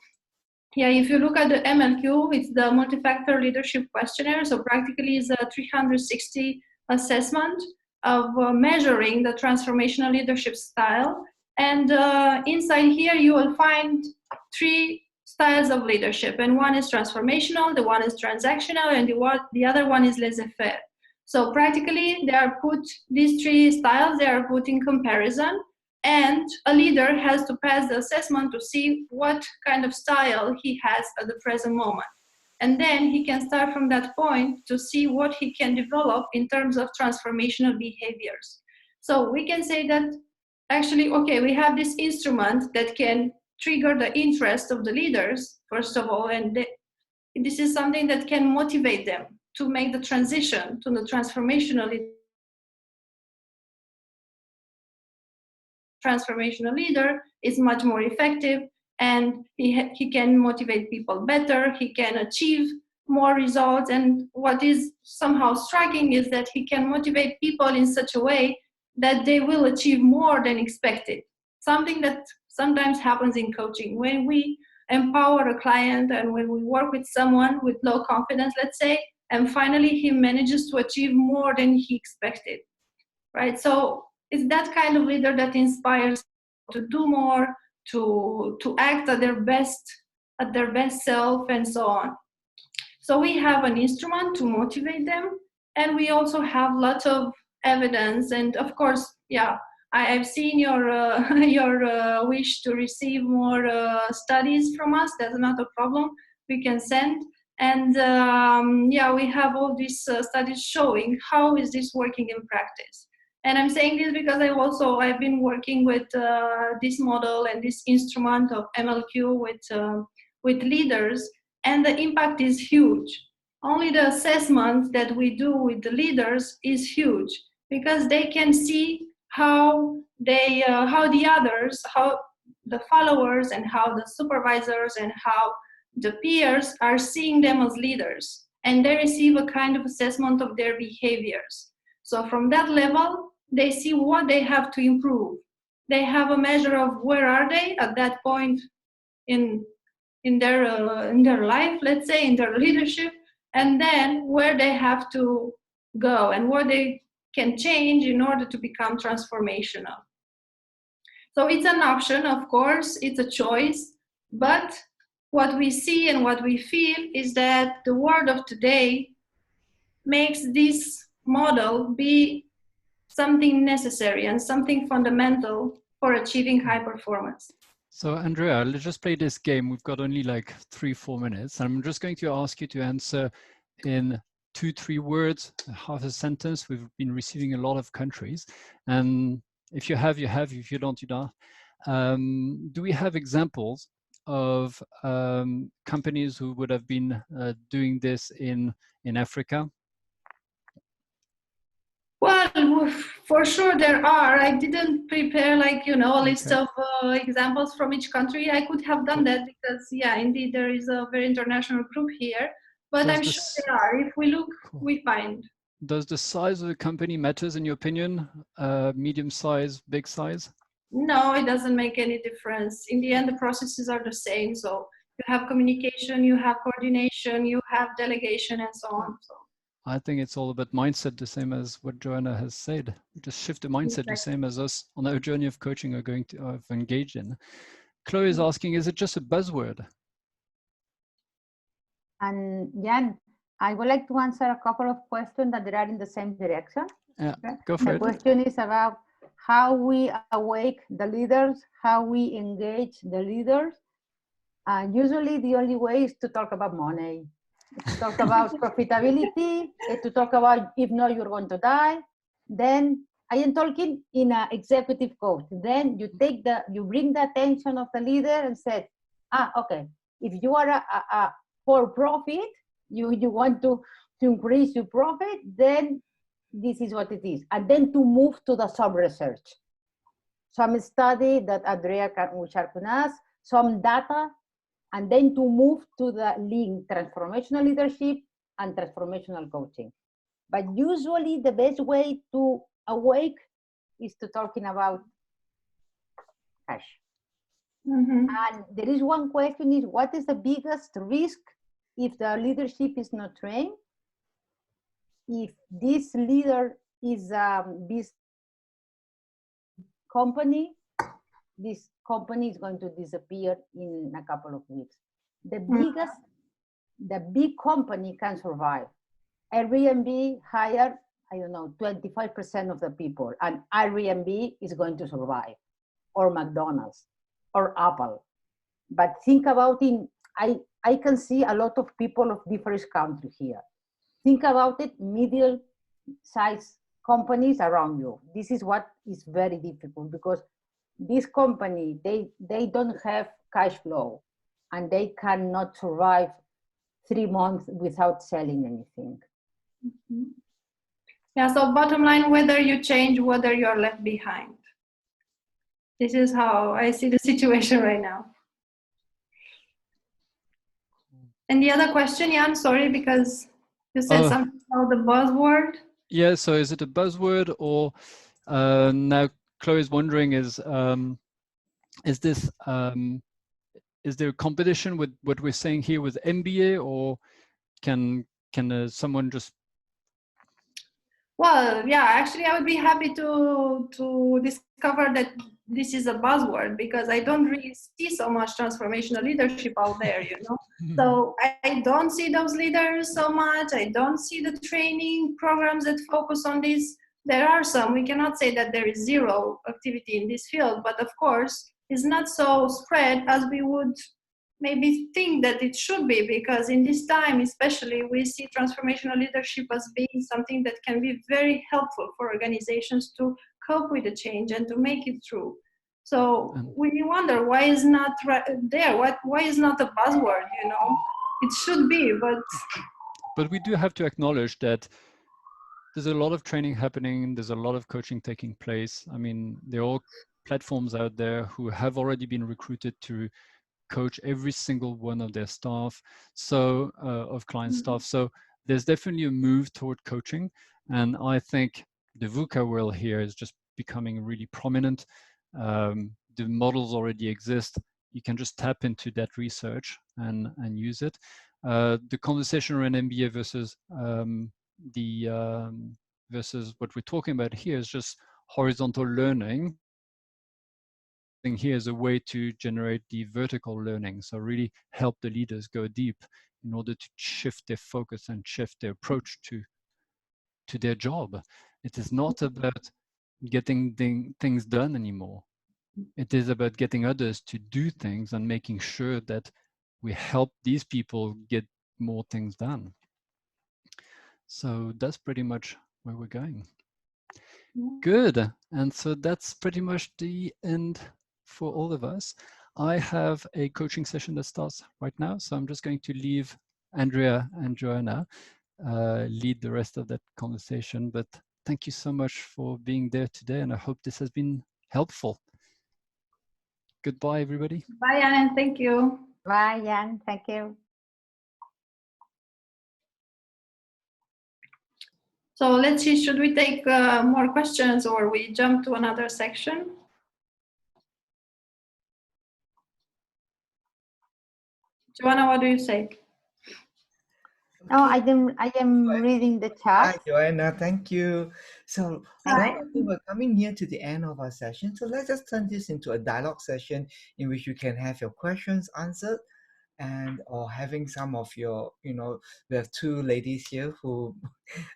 yeah, if you look at the MLQ, it's the multi-factor leadership questionnaire. So practically it's a 360 assessment of measuring the transformational leadership style. And inside here, you will find 3 styles of leadership. And one is transformational, the one is transactional, and the other one is laissez-faire. So practically, they are put, these 3 styles, they are put in comparison. And a leader has to pass the assessment to see what kind of style he has at the present moment. And then he can start from that point to see what he can develop in terms of transformational behaviors. So we can say that actually, okay, we have this instrument that can trigger the interest of the leaders, first of all, and this is something that can motivate them to make the transition to the transformational leader is much more effective, and he can motivate people better, he can achieve more results. And what is somehow striking is that he can motivate people in such a way that they will achieve more than expected. Something that sometimes happens in coaching. When we empower a client and when we work with someone with low confidence, let's say, and finally he manages to achieve more than he expected, right? So it's that kind of leader that inspires to do more, to act at their best self, and so on. So we have an instrument to motivate them, and we also have lots of evidence. And of course, yeah, I've seen your wish to receive more studies from us. That's not a problem. We can send. And yeah, we have all these studies showing how is this working in practice. And I'm saying this because I've been working with this model and this instrument of MLQ with leaders, and the impact is huge. Only the assessment that we do with the leaders is huge, because they can see how the others, how the followers, and how the supervisors, and how the peers are seeing them as leaders, and they receive a kind of assessment of their behaviors. So from that level, they see what they have to improve. They have a measure of where are they at that point in their life, let's say, in their leadership, and then where they have to go and where they can change in order to become transformational. So it's an option, of course, it's a choice, but what we see and what we feel is that the world of today makes this model be something necessary and something fundamental for achieving high performance. So Andrea, let's just play this game. We've got only like 3-4 minutes. I'm just going to ask you to answer in 2-3 words, half a sentence. We've been receiving a lot of countries, and if you have, you have. If you don't, you don't. Do we have examples of companies who would have been doing this in Africa? Well, for sure there are. I didn't prepare a list of examples from each country. I could have done that because, yeah, indeed there is a very international group here. But I'm sure there are. If we look, we find. Does the size of the company matters in your opinion? Medium size, big size? No, it doesn't make any difference. In the end, the processes are the same. So you have communication, you have coordination, you have delegation, and so on. So I think it's all about mindset, the same as what Joanna has said. We just shift the mindset, the same as us on our journey of coaching are going to have engaged in. Chloe is asking, is it just a buzzword? And Jan, I would like to answer a couple of questions that are in the same direction. Yeah, go for it. The question is about how we awake the leaders, how we engage the leaders. Usually the only way is to talk about money, to talk about profitability, to talk about if not, you're going to die. Then I am talking in an executive coach. Then you bring the attention of the leader and said, okay, if you are a for profit, you want to increase your profit, then this is what it is. And then to move to the sub-research. Some study that Andrea can share with us, some data, and then to move to the link transformational leadership and transformational coaching. But usually the best way to awake is to talking about cash. Mm-hmm. And there is one question is, what is the biggest risk if the leadership is not trained? If this leader is this company, this company is going to disappear in a couple of weeks. The big company can survive. Airbnb hired, I don't know, 25% of the people, and Airbnb is going to survive, or McDonald's, or Apple. But think about it, I can see a lot of people of different countries here. Think about it, middle-sized companies around you. This is what is very difficult, because this company, they don't have cash flow, and they cannot survive 3 months without selling anything. Mm-hmm. Yeah, so bottom line, whether you change, whether you're left behind. This is how I see the situation right now. And the other question, Jan, sorry, because you said something about the buzzword. Yeah, so is it a buzzword, or now Chloe's wondering is this is there a competition with what we're saying here with MBA, or can someone just? Well, yeah, actually, I would be happy to discover that this is a buzzword, because I don't really see so much transformational leadership out there, you know. So I don't see those leaders so much. I don't see the training programs that focus on this. There are some. We cannot say that there is zero activity in this field, but of course, it's not so spread as we would maybe think that it should be, because in this time especially we see transformational leadership as being something that can be very helpful for organizations to cope with the change and to make it through. So we wonder why is not there, why is not a buzzword, you know? It should be, but we do have to acknowledge that there's a lot of training happening, there's a lot of coaching taking place. I mean, there are platforms out there who have already been recruited to coach every single one of their staff, so of client staff. So there's definitely a move toward coaching, and I think the VUCA world here is just becoming really prominent. The models already exist. You can just tap into that research and use it. The conversation around MBA versus versus what we're talking about here is just horizontal learning. Here is a way to generate the vertical learning, so really help the leaders go deep in order to shift their focus and shift their approach to their job. It is not about getting things done anymore. It is about getting others to do things and making sure that we help these people get more things done. So that's pretty much where we're going. Good. And so that's pretty much the end for all of us. I have a coaching session that starts right now, so I'm just going to leave Andrea and Joanna lead the rest of that conversation. But thank you so much for being there today, and I hope this has been helpful. Goodbye, everybody. Bye, Jan, and thank you. Bye, Jan. Thank you. So let's see, should we take more questions, or we jump to another section? Joanna, what do you say? No, I am reading the chat. Hi, Joanna. Thank you. So now we're coming near to the end of our session. So let's just turn this into a dialogue session in which you can have your questions answered, and or having some of your, we have two ladies here who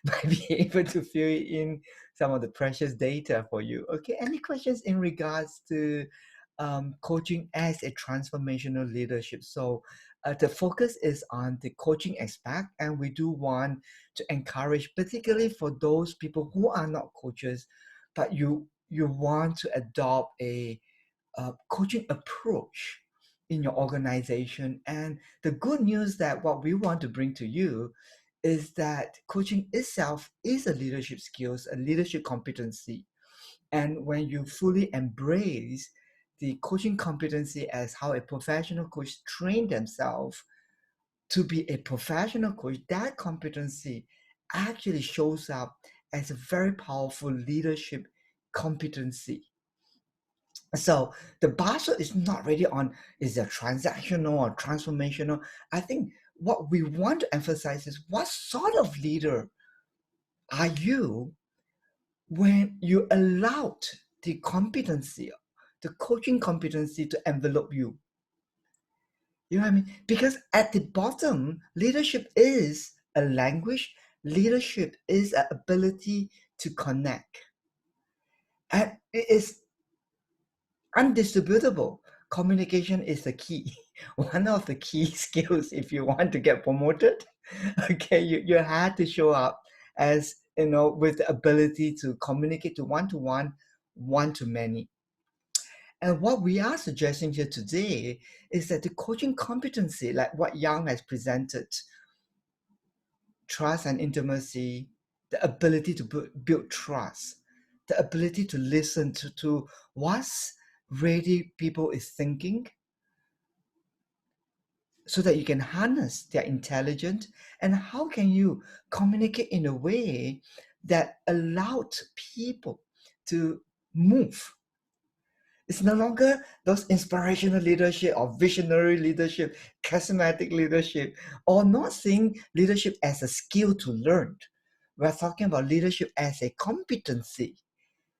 might be able to fill in some of the precious data for you. Okay, any questions in regards to coaching as a transformational leadership? So the focus is on the coaching aspect, and we do want to encourage, particularly for those people who are not coaches, but you want to adopt a coaching approach in your organization. And the good news that what we want to bring to you is that coaching itself is a leadership skills, a leadership competency. And when you fully embrace the coaching competency as how a professional coach trained themselves to be a professional coach, that competency actually shows up as a very powerful leadership competency. So the basel is not really on is it transactional or transformational. I think what we want to emphasize is what sort of leader are you when you allowed the competency, the coaching competency to envelope you. You know what I mean? Because at the bottom, leadership is a language. Leadership is an ability to connect. And it is undisputable. Communication is the key. One of the key skills if you want to get promoted. Okay, you had to show up as, you know, with the ability to communicate to one-to-one, one-to-many. And what we are suggesting here today is that the coaching competency, like what Yang has presented, trust and intimacy, the ability to build trust, the ability to listen to what's really people is thinking, so that you can harness their intelligence, and how can you communicate in a way that allowed people to move. It's no longer those inspirational leadership or visionary leadership, charismatic leadership, or not seeing leadership as a skill to learn. We're talking about leadership as a competency.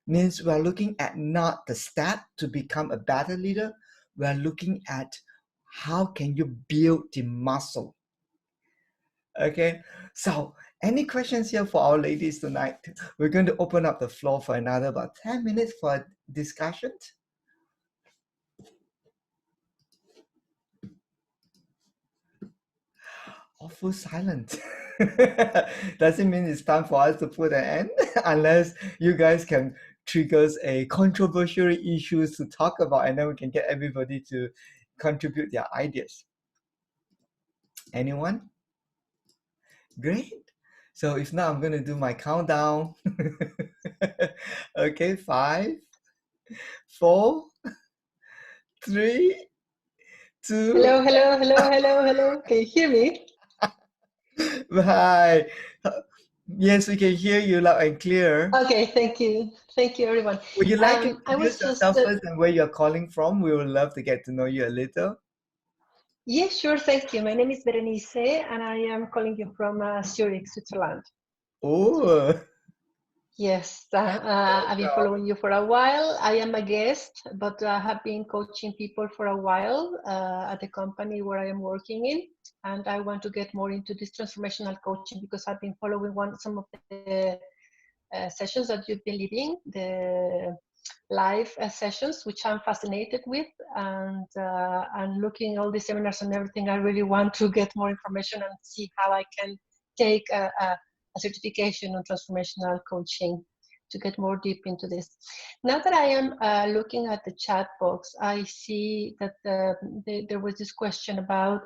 Means we're looking at not the step to become a better leader. We're looking at how can you build the muscle. Okay, so any questions here for our ladies tonight? We're going to open up the floor for another about 10 minutes for discussion. Awful silent. Doesn't mean it's time for us to put an end unless you guys can trigger a controversial issues to talk about, and then we can get everybody to contribute their ideas. Anyone? Great. So if not, I'm going to do my countdown. Okay, 5, 4, 3, 2. Hello, hello, hello, hello, hello. Can you hear me? Hi. Yes, we can hear you loud and clear. Okay, thank you. Thank you, everyone. Would you like to I was introduce just yourself first and where you're calling from? We would love to get to know you a little. yeah, sure, thank you. My name is Berenice, and I am calling you from Zurich, Switzerland. Oh, Yes, I've been following you for a while. I am a guest, but I have been coaching people for a while at the company where I am working in, and I want to get more into this transformational coaching because I've been following some of the sessions that you've been leading, the live sessions, which I'm fascinated with, and looking at all the seminars and everything. I really want to get more information and see how I can take a certification on transformational coaching to get more deep into this. Now that I am looking at the chat box, I see that there was this question about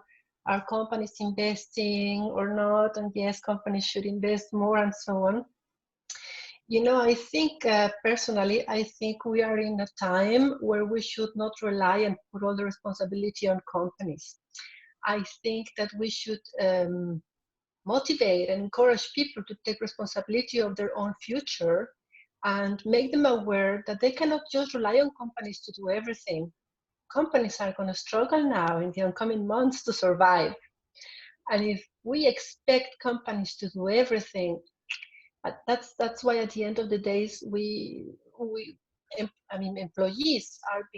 are companies investing or not, and yes, companies should invest more and so on. You know, I think personally, I think we are in a time where we should not rely and put all the responsibility on companies. I think that we should motivate and encourage people to take responsibility of their own future and make them aware that they cannot just rely on companies to do everything. Companies are going to struggle now in the oncoming months to survive. And if we expect companies to do everything, that's why at the end of the days, employees are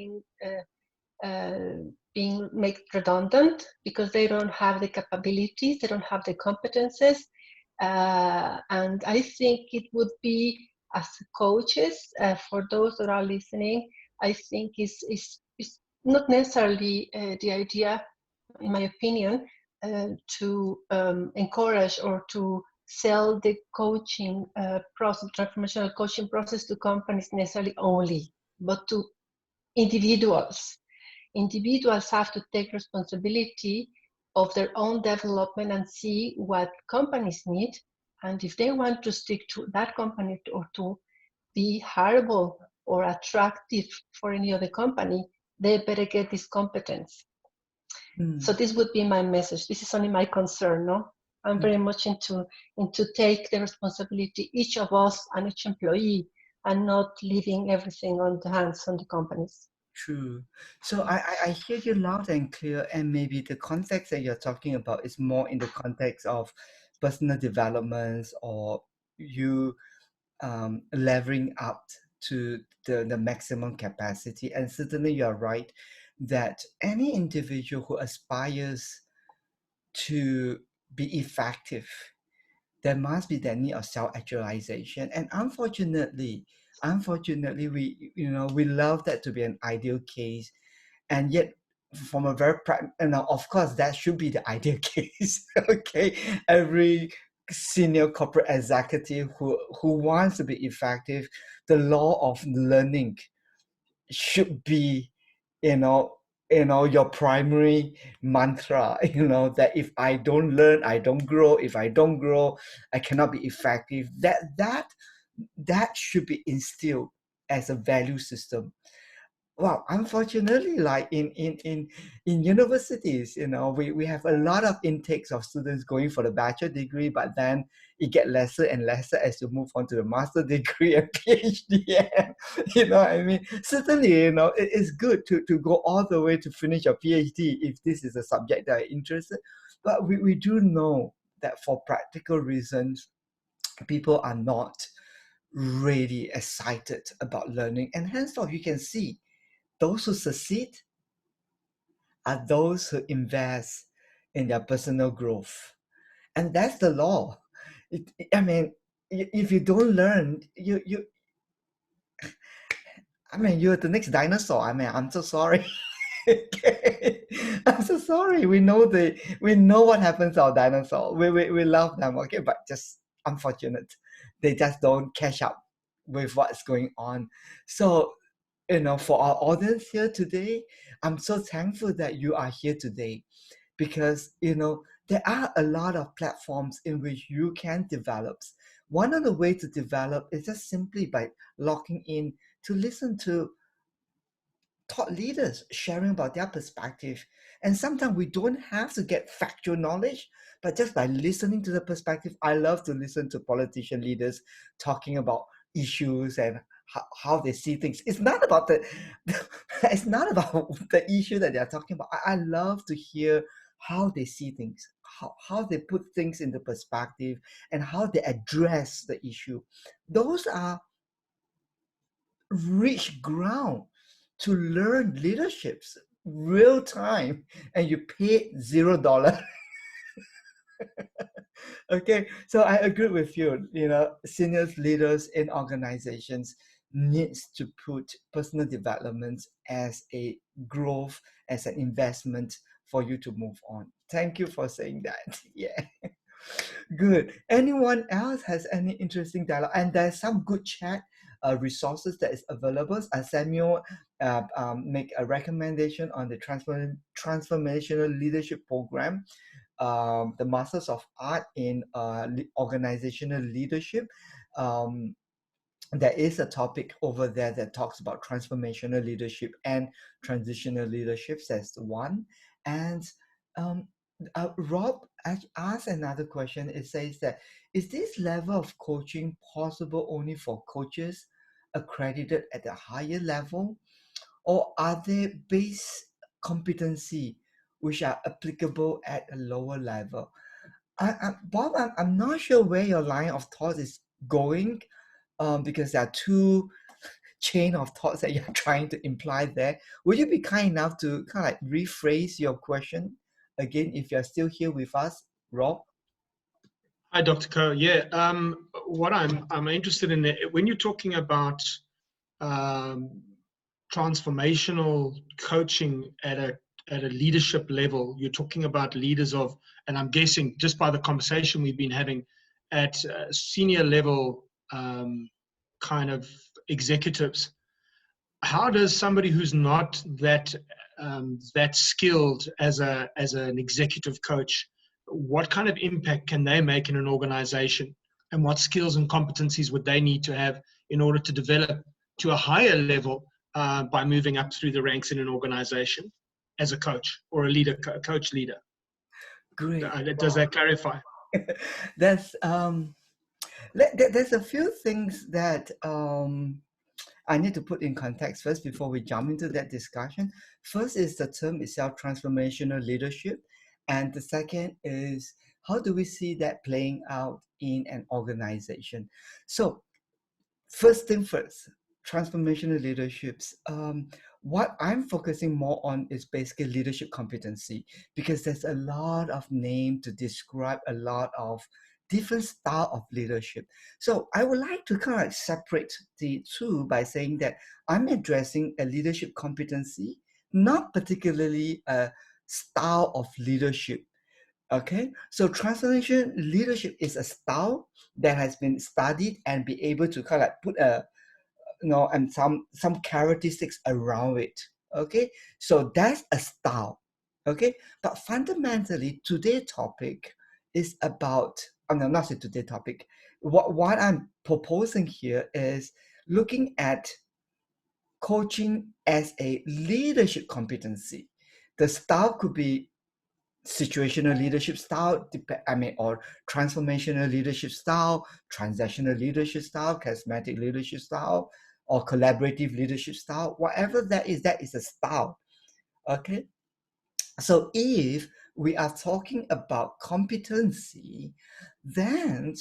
being made redundant because they don't have the capabilities, they don't have the competences. And I think it would be, as coaches, for those that are listening, I think is not necessarily the idea, in my opinion, to encourage or to sell the coaching process, transformational coaching process to companies necessarily only, but to individuals. Individuals have to take responsibility of their own development and see what companies need. And if they want to stick to that company or to be hireable or attractive for any other company, they better get this competence. So this would be my message. This is only my concern, no? I'm very much into take the responsibility, each of us and each employee and not leaving everything on the hands of the companies. True. So I hear you loud and clear, and maybe the context that you're talking about is more in the context of personal developments, or you levering up to the maximum capacity. And certainly you're right that any individual who aspires to be effective, there must be that need of self-actualization. And unfortunately, we love that to be an ideal case, and yet from a very of course that should be the ideal case. Okay, every senior corporate executive who wants to be effective, the law of learning should be, your primary mantra, that if I don't learn, I don't grow. If I don't grow, I cannot be effective. That should be instilled as a value system. Well, unfortunately, like in universities, we have a lot of intakes of students going for the bachelor degree, but then it gets lesser and lesser as you move on to the master degree and PhD. And, I mean, certainly, it is good to go all the way to finish your PhD if this is a subject that you're interested. But we do know that for practical reasons, people are not really excited about learning, and henceforth you can see those who succeed are those who invest in their personal growth. And that's the law. If you don't learn, you're the next dinosaur. I'm so sorry. Okay. I'm so sorry. We know what happens to our dinosaur. We love them, okay, but just unfortunate. They just don't catch up with what's going on. So for our audience here today, I'm so thankful that you are here today, because there are a lot of platforms in which you can develop. One of the ways to develop is just simply by logging in to listen to thought leaders sharing about their perspective. And sometimes we don't have to get factual knowledge, but just by listening to the perspective. I love to listen to politician leaders talking about issues and how they see things. It's not about it's not about the issue that they're talking about. I love to hear how they see things, how they put things into perspective, and how they address the issue. Those are rich ground to learn leaderships real time, and you pay $0. Okay, so I agree with you. Senior leaders in organizations needs to put personal development as a growth, as an investment for you to move on. Thank you for saying that. Yeah. Good. Anyone else has any interesting dialogue? And there's some good chat resources that is available. Samuel make a recommendation on the Transformational Leadership Program, the Masters of Art in Organizational Leadership. There is a topic over there that talks about transformational leadership and transitional leadership. That's the one. And Rob asked another question. It says that, is this level of coaching possible only for coaches accredited at a higher level, or are there base competency which are applicable at a lower level? Bob, I'm not sure where your line of thought is going, because there are two chain of thoughts that you're trying to imply there. Would you be kind enough to kind of like rephrase your question again if you're still here with us, Rob? Hi, Dr. Ko. Yeah, what I'm interested in, when you're talking about transformational coaching at a leadership level, you're talking about leaders of, and I'm guessing just by the conversation we've been having, at senior level kind of executives. How does somebody who's not that skilled as an executive coach, what kind of impact can they make in an organization, and what skills and competencies would they need to have in order to develop to a higher level by moving up through the ranks in an organization as a coach or a leader, coach leader? Great. Does that clarify? That's there's a few things that I need to put in context first before we jump into that discussion. First is the term itself, transformational leadership. And the second is, how do we see that playing out in an organization? So first thing first, transformational leaderships. What I'm focusing more on is basically leadership competency, because there's a lot of name to describe a lot of different style of leadership. So I would like to kind of separate the two by saying that I'm addressing a leadership competency, not particularly a style of leadership. Okay, so transformation leadership is a style that has been studied and be able to kind of put a and some characteristics around it. Okay, so that's a style. Okay, but fundamentally today's topic is about, no, not say today's topic. What I'm proposing here is looking at coaching as a leadership competency. The style could be situational leadership style, or transformational leadership style, transactional leadership style, charismatic leadership style, or collaborative leadership style. Whatever that is a style. Okay, so if we are talking about competency, then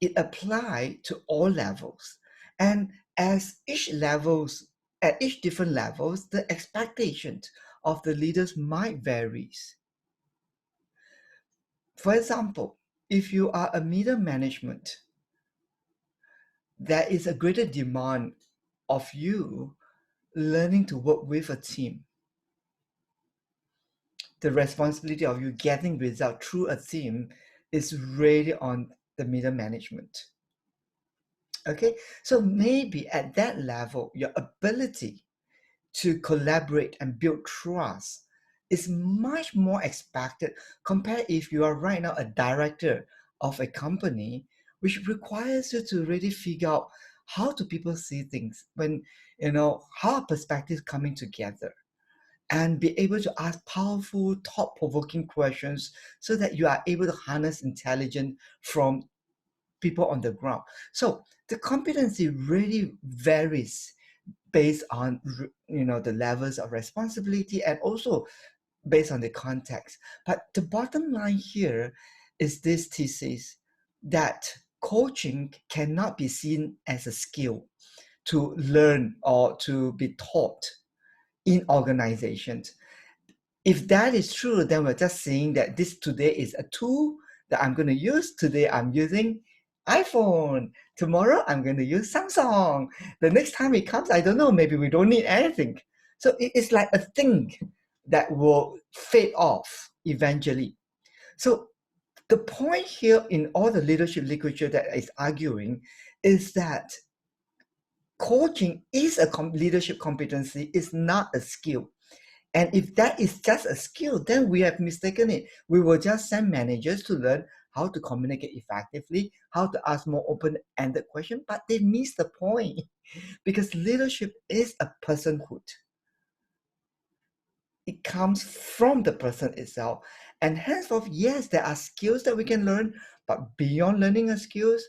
it applies to all levels, and as each levels at each different levels, the expectations of the leaders might varies. For example, if you are a middle management, there is a greater demand of you learning to work with a team. The responsibility of you getting results through a team is really on the middle management. Okay, so maybe at that level, your ability to collaborate and build trust is much more expected compared if you are right now a director of a company, which requires you to really figure out how do people see things, when how are perspectives coming together, and be able to ask powerful, thought-provoking questions so that you are able to harness intelligence from people on the ground. So the competency really varies based on the levels of responsibility and also based on the context. But the bottom line here is this thesis that coaching cannot be seen as a skill to learn or to be taught in organizations. If that is true, then we're just saying that this today is a tool that I'm going to use. Today I'm using iPhone. Tomorrow I'm going to use Samsung. The next time it comes, I don't know, maybe we don't need anything. So it's like a thing that will fade off eventually. So the point here in all the leadership literature that is arguing is that coaching is a leadership competency, is not a skill. And if that is just a skill, then we have mistaken it. We will just send managers to learn how to communicate effectively, how to ask more open-ended questions, but they miss the point because leadership is a personhood. It comes from the person itself. And henceforth, yes, there are skills that we can learn, but beyond learning a skills,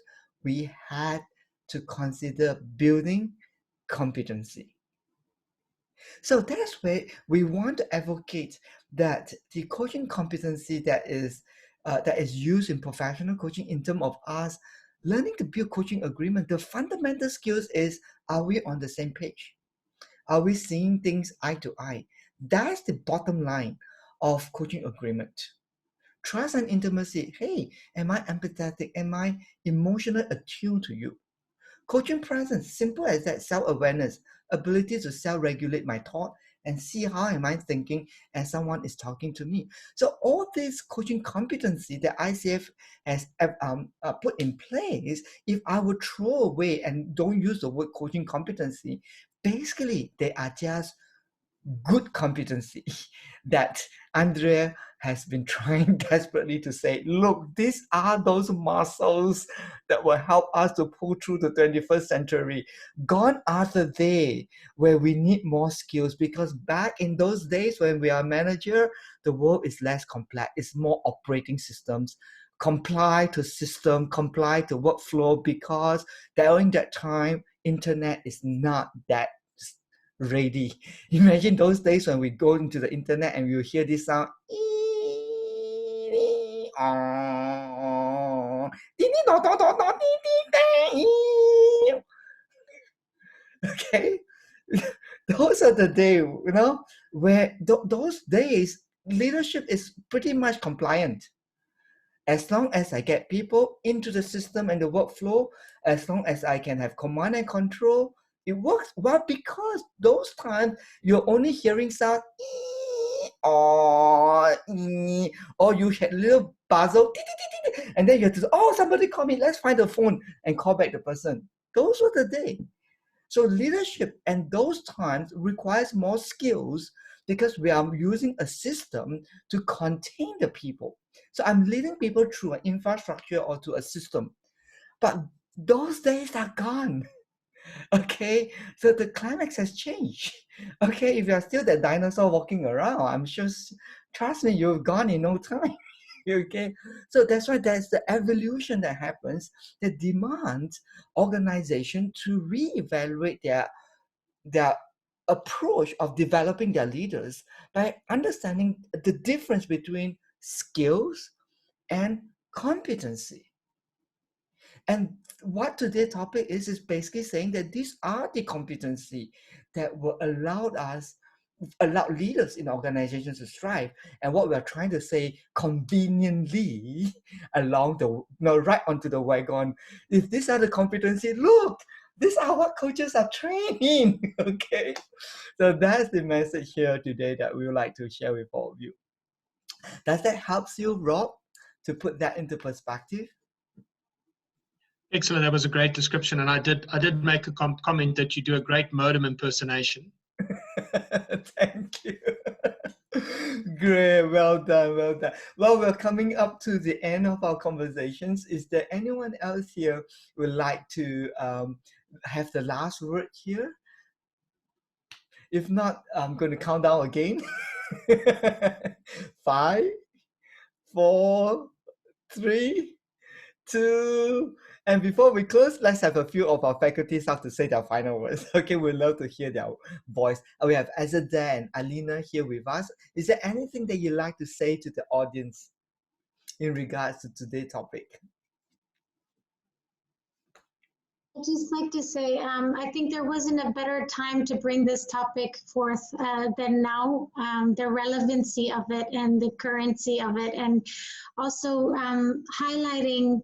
we had to consider building competency. So that's where we want to advocate that the coaching competency that is used in professional coaching in terms of us learning to build coaching agreement, the fundamental skills is, are we on the same page? Are we seeing things eye to eye? That's the bottom line of coaching agreement. Trust and intimacy. Hey, am I empathetic? Am I emotionally attuned to you? Coaching presence, simple as that, self-awareness, ability to self-regulate my thought and see how am I thinking as someone is talking to me. So all this coaching competency that ICF has put in place, if I would throw away and don't use the word coaching competency, basically they are just good competency that Andrea has been trying desperately to say, look, these are those muscles that will help us to pull through the 21st century. Gone are the days where we need more skills, because back in those days when we are manager, the world is less complex. It's more operating systems. comply to system, comply to workflow, because during that time, internet is not that ready. Imagine those days when we go into the internet and we hear this sound. Okay, those are the days, where those days leadership is pretty much compliant. As long as I get people into the system and the workflow, as long as I can have command and control, it works well, because those times you're only hearing sound or you had little buzzer, and then you have to, somebody call me, let's find the phone and call back the person. Those were the days. So leadership and those times requires more skills, because we are using a system to contain the people. So I'm leading people through an infrastructure or to a system. But those days are gone. Okay, so the climax has changed. Okay, if you're still that dinosaur walking around, I'm sure, trust me, you're gone in no time. Okay, so that's why there's the evolution that happens that demands organization to reevaluate their approach of developing their leaders by understanding the difference between skills and competency. And what today's topic is basically saying that these are the competency that will allow leaders in organizations to strive. And what we're trying to say conveniently along right onto the wagon, if these are the competency, look, these are what coaches are trained in. Okay, so that's the message here today that we would like to share with all of you. Does that help you, Rob, to put that into perspective? Excellent. That was a great description, and I did make a comment that you do a great modem impersonation. Thank you. Great, well done, well done. Well, we're coming up to the end of our conversations. Is there anyone else here who would like to have the last word here? If not, I'm going to count down again. 5, 4, 3, 2, and before we close, let's have a few of our faculty staff to say their final words. Okay, we'd love to hear their voice. We have Azadeh and Alina here with us. Is there anything that you'd like to say to the audience in regards to today's topic? I'd just like to say, I think there wasn't a better time to bring this topic forth than now, the relevancy of it and the currency of it, and also highlighting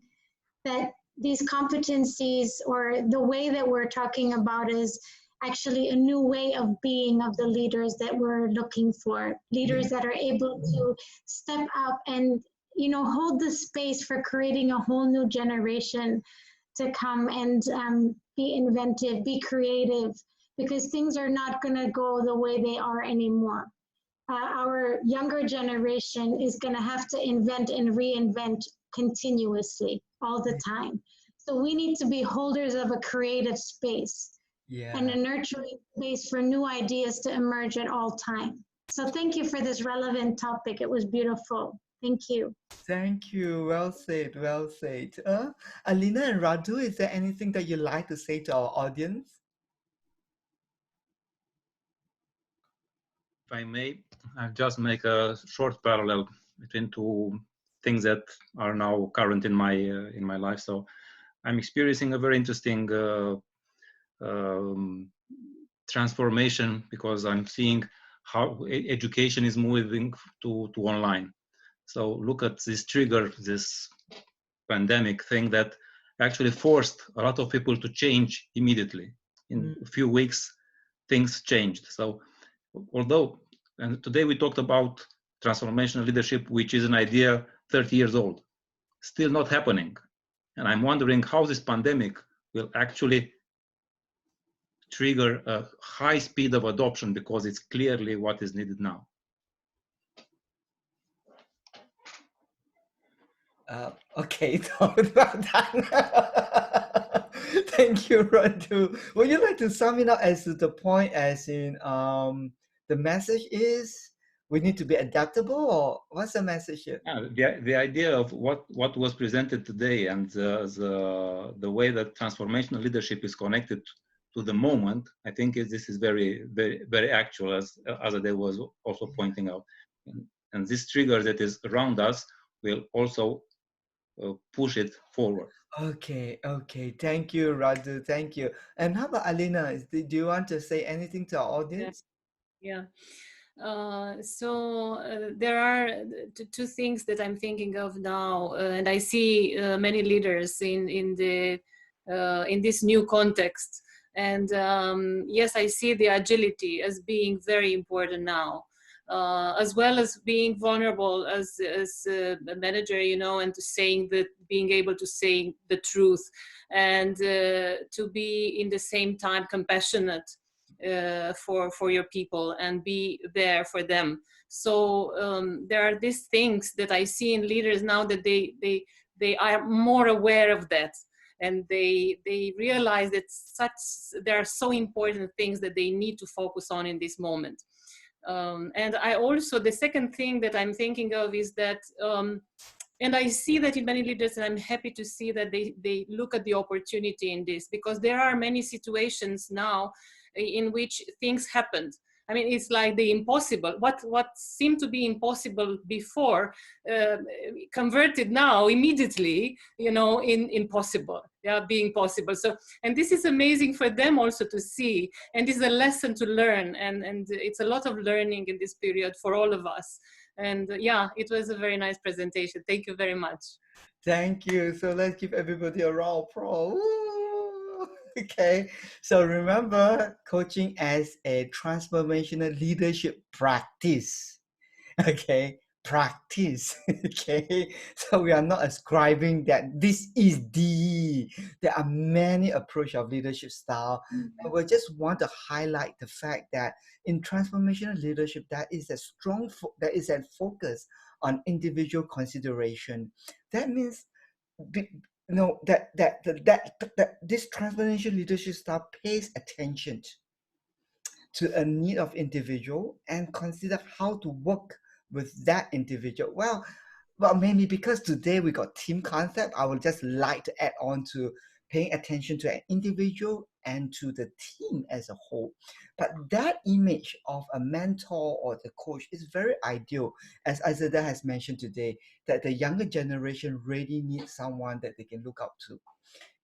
that these competencies, or the way that we're talking about, is actually a new way of being of the leaders that we're looking for. Leaders that are able to step up and, hold the space for creating a whole new generation to come and be inventive, be creative, because things are not going to go the way they are anymore. Our younger generation is going to have to invent and reinvent continuously all the time. So we need to be holders of a creative space and a nurturing space for new ideas to emerge at all time. So thank you for this relevant topic. It was beautiful. Thank you. Thank you. Well said. Well said. Alina and Radu, is there anything that you'd like to say to our audience? If I may, I'll just make a short parallel between two things that are now current in my life. So I'm experiencing a very interesting transformation, because I'm seeing how education is moving to online. So look at this trigger, this pandemic thing that actually forced a lot of people to change immediately. In a few weeks, things changed. So although, and today we talked about transformational leadership, which is an idea 30 years old, still not happening. And I'm wondering how this pandemic will actually trigger a high speed of adoption, because it's clearly what is needed now. Okay, so well done. Thank you, Radu. Would you like to sum it up as to the point, as in the message is we need to be adaptable, or what's the message here? The idea of what was presented today and the way that transformational leadership is connected to the moment, I think this is very, very, very actual, as Azadeh was also pointing out. And this trigger that is around us will also push it forward. Okay, thank you, Radu, thank you. And how about Alina? Do you want to say anything to our audience? Yeah. There are two things that I'm thinking of now, and I see many leaders in this new context. And yes, I see the agility as being very important now, as well as being vulnerable as a manager, you know, and being able to say the truth, and to be in the same time compassionate for your people and be there for them. So there are these things that I see in leaders now, that they are more aware of that, and they realize that there are so important things that they need to focus on in this moment. And I also, the second thing that I'm thinking of is that and I see that in many leaders, and I'm happy to see that they look at the opportunity in this, because there are many situations now in which things happened. I mean, it's like the impossible. What seemed to be impossible before converted now immediately, you know, in possible, yeah, being possible. So, and this is amazing for them also to see, and it's a lesson to learn, and it's a lot of learning in this period for all of us. And yeah, it was a very nice presentation. Thank you very much. Thank you. So let's give everybody a round of applause. Woo! Okay. So remember, coaching as a transformational leadership practice. Okay. Practice. Okay. So we are not ascribing that this is the. There are many approaches of leadership style. And we just want to highlight the fact that in transformational leadership, that is a focus on individual consideration. That means, that this transformational leadership style pays attention to a need of individual and consider how to work with that individual. Well, maybe because today we got team concept, I would just like to add on to paying attention to an individual and to the team as a whole. But that image of a mentor or the coach is very ideal, as Azadeh has mentioned today, that the younger generation really needs someone that they can look up to.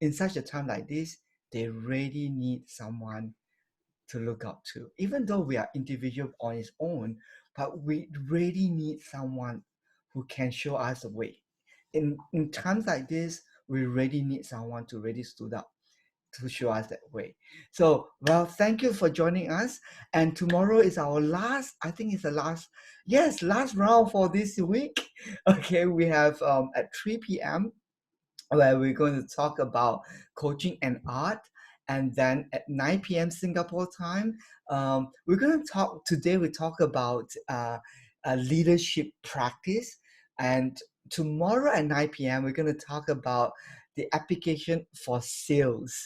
In such a time like this, they really need someone to look up to. Even though we are individual on its own, but we really need someone who can show us the way. In times like this, we really need someone to really stood up to show us that way. So, well, thank you for joining us. And tomorrow is our last, I think it's the last round for this week. Okay, we have at 3 p.m. where we're going to talk about coaching and art. And then at 9 p.m. Singapore time, we're going to talk about a leadership practice. And tomorrow at 9 p.m., we're going to talk about the application for sales.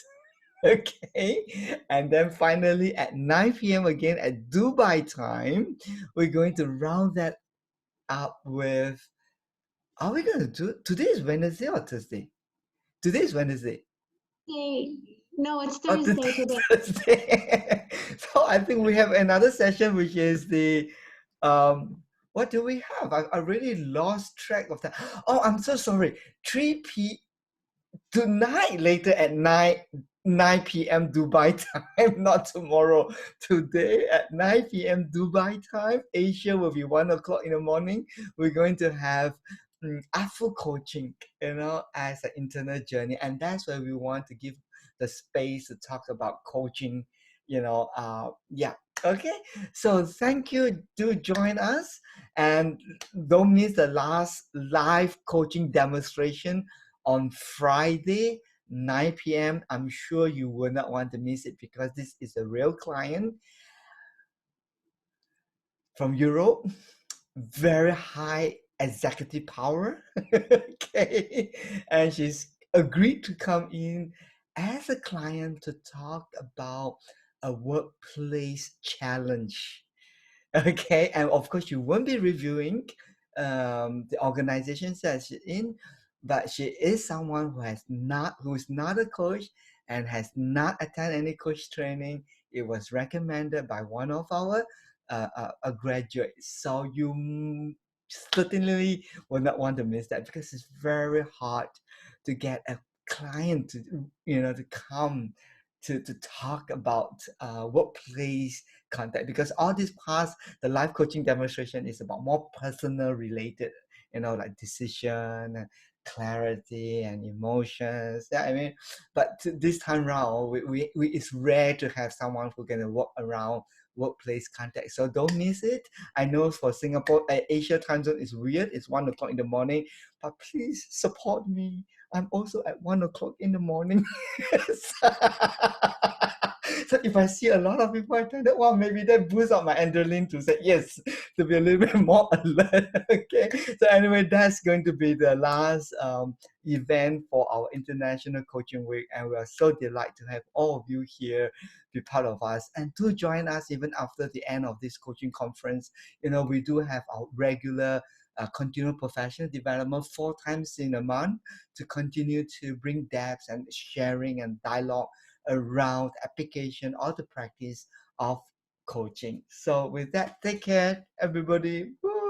Okay. And then finally at 9 p.m. again at Dubai time, we're going to round that up with, are we going to do, today is Wednesday or Thursday? Today is Wednesday. No, it's Thursday today. Thursday. So I think we have another session, which is the, what do we have? I really lost track of that. Oh, I'm so sorry. 3 p.m. tonight, later at 9 p.m. Dubai time, not tomorrow. Today at 9 p.m. Dubai time, Asia will be 1 o'clock in the morning. We're going to have Afro coaching, as an internal journey. And that's where we want to give the space to talk about coaching, Okay, so thank you. Do join us and don't miss the last live coaching demonstration on Friday, 9 p.m. I'm sure you will not want to miss it because this is a real client from Europe, very high executive power. Okay, and she's agreed to come in as a client to talk about a workplace challenge. Okay, and of course you won't be reviewing the organization that she's in, but she is someone who is not a coach and has not attended any coach training. It was recommended by one of our graduates, so you certainly will not want to miss that, because it's very hard to get a client to to come to talk about workplace contact, because all this past the life coaching demonstration is about more personal related, like decision, clarity and emotions. Yeah, I mean, but this time round we it's rare to have someone who can work around workplace context, so don't miss it. I know for Singapore, Asia time zone is weird, it's 1 o'clock in the morning, but please support me. I'm also at 1 o'clock in the morning. So if I see a lot of people attended, well, maybe that boosts up my adrenaline to say yes, to be a little bit more alert. Okay. So anyway, that's going to be the last event for our International Coaching Week, and we are so delighted to have all of you here, be part of us, and to join us even after the end of this coaching conference. We do have our regular continual professional development 4 times in a month to continue to bring depth and sharing and dialogue around application or the practice of coaching. So with that, take care, everybody. Woo!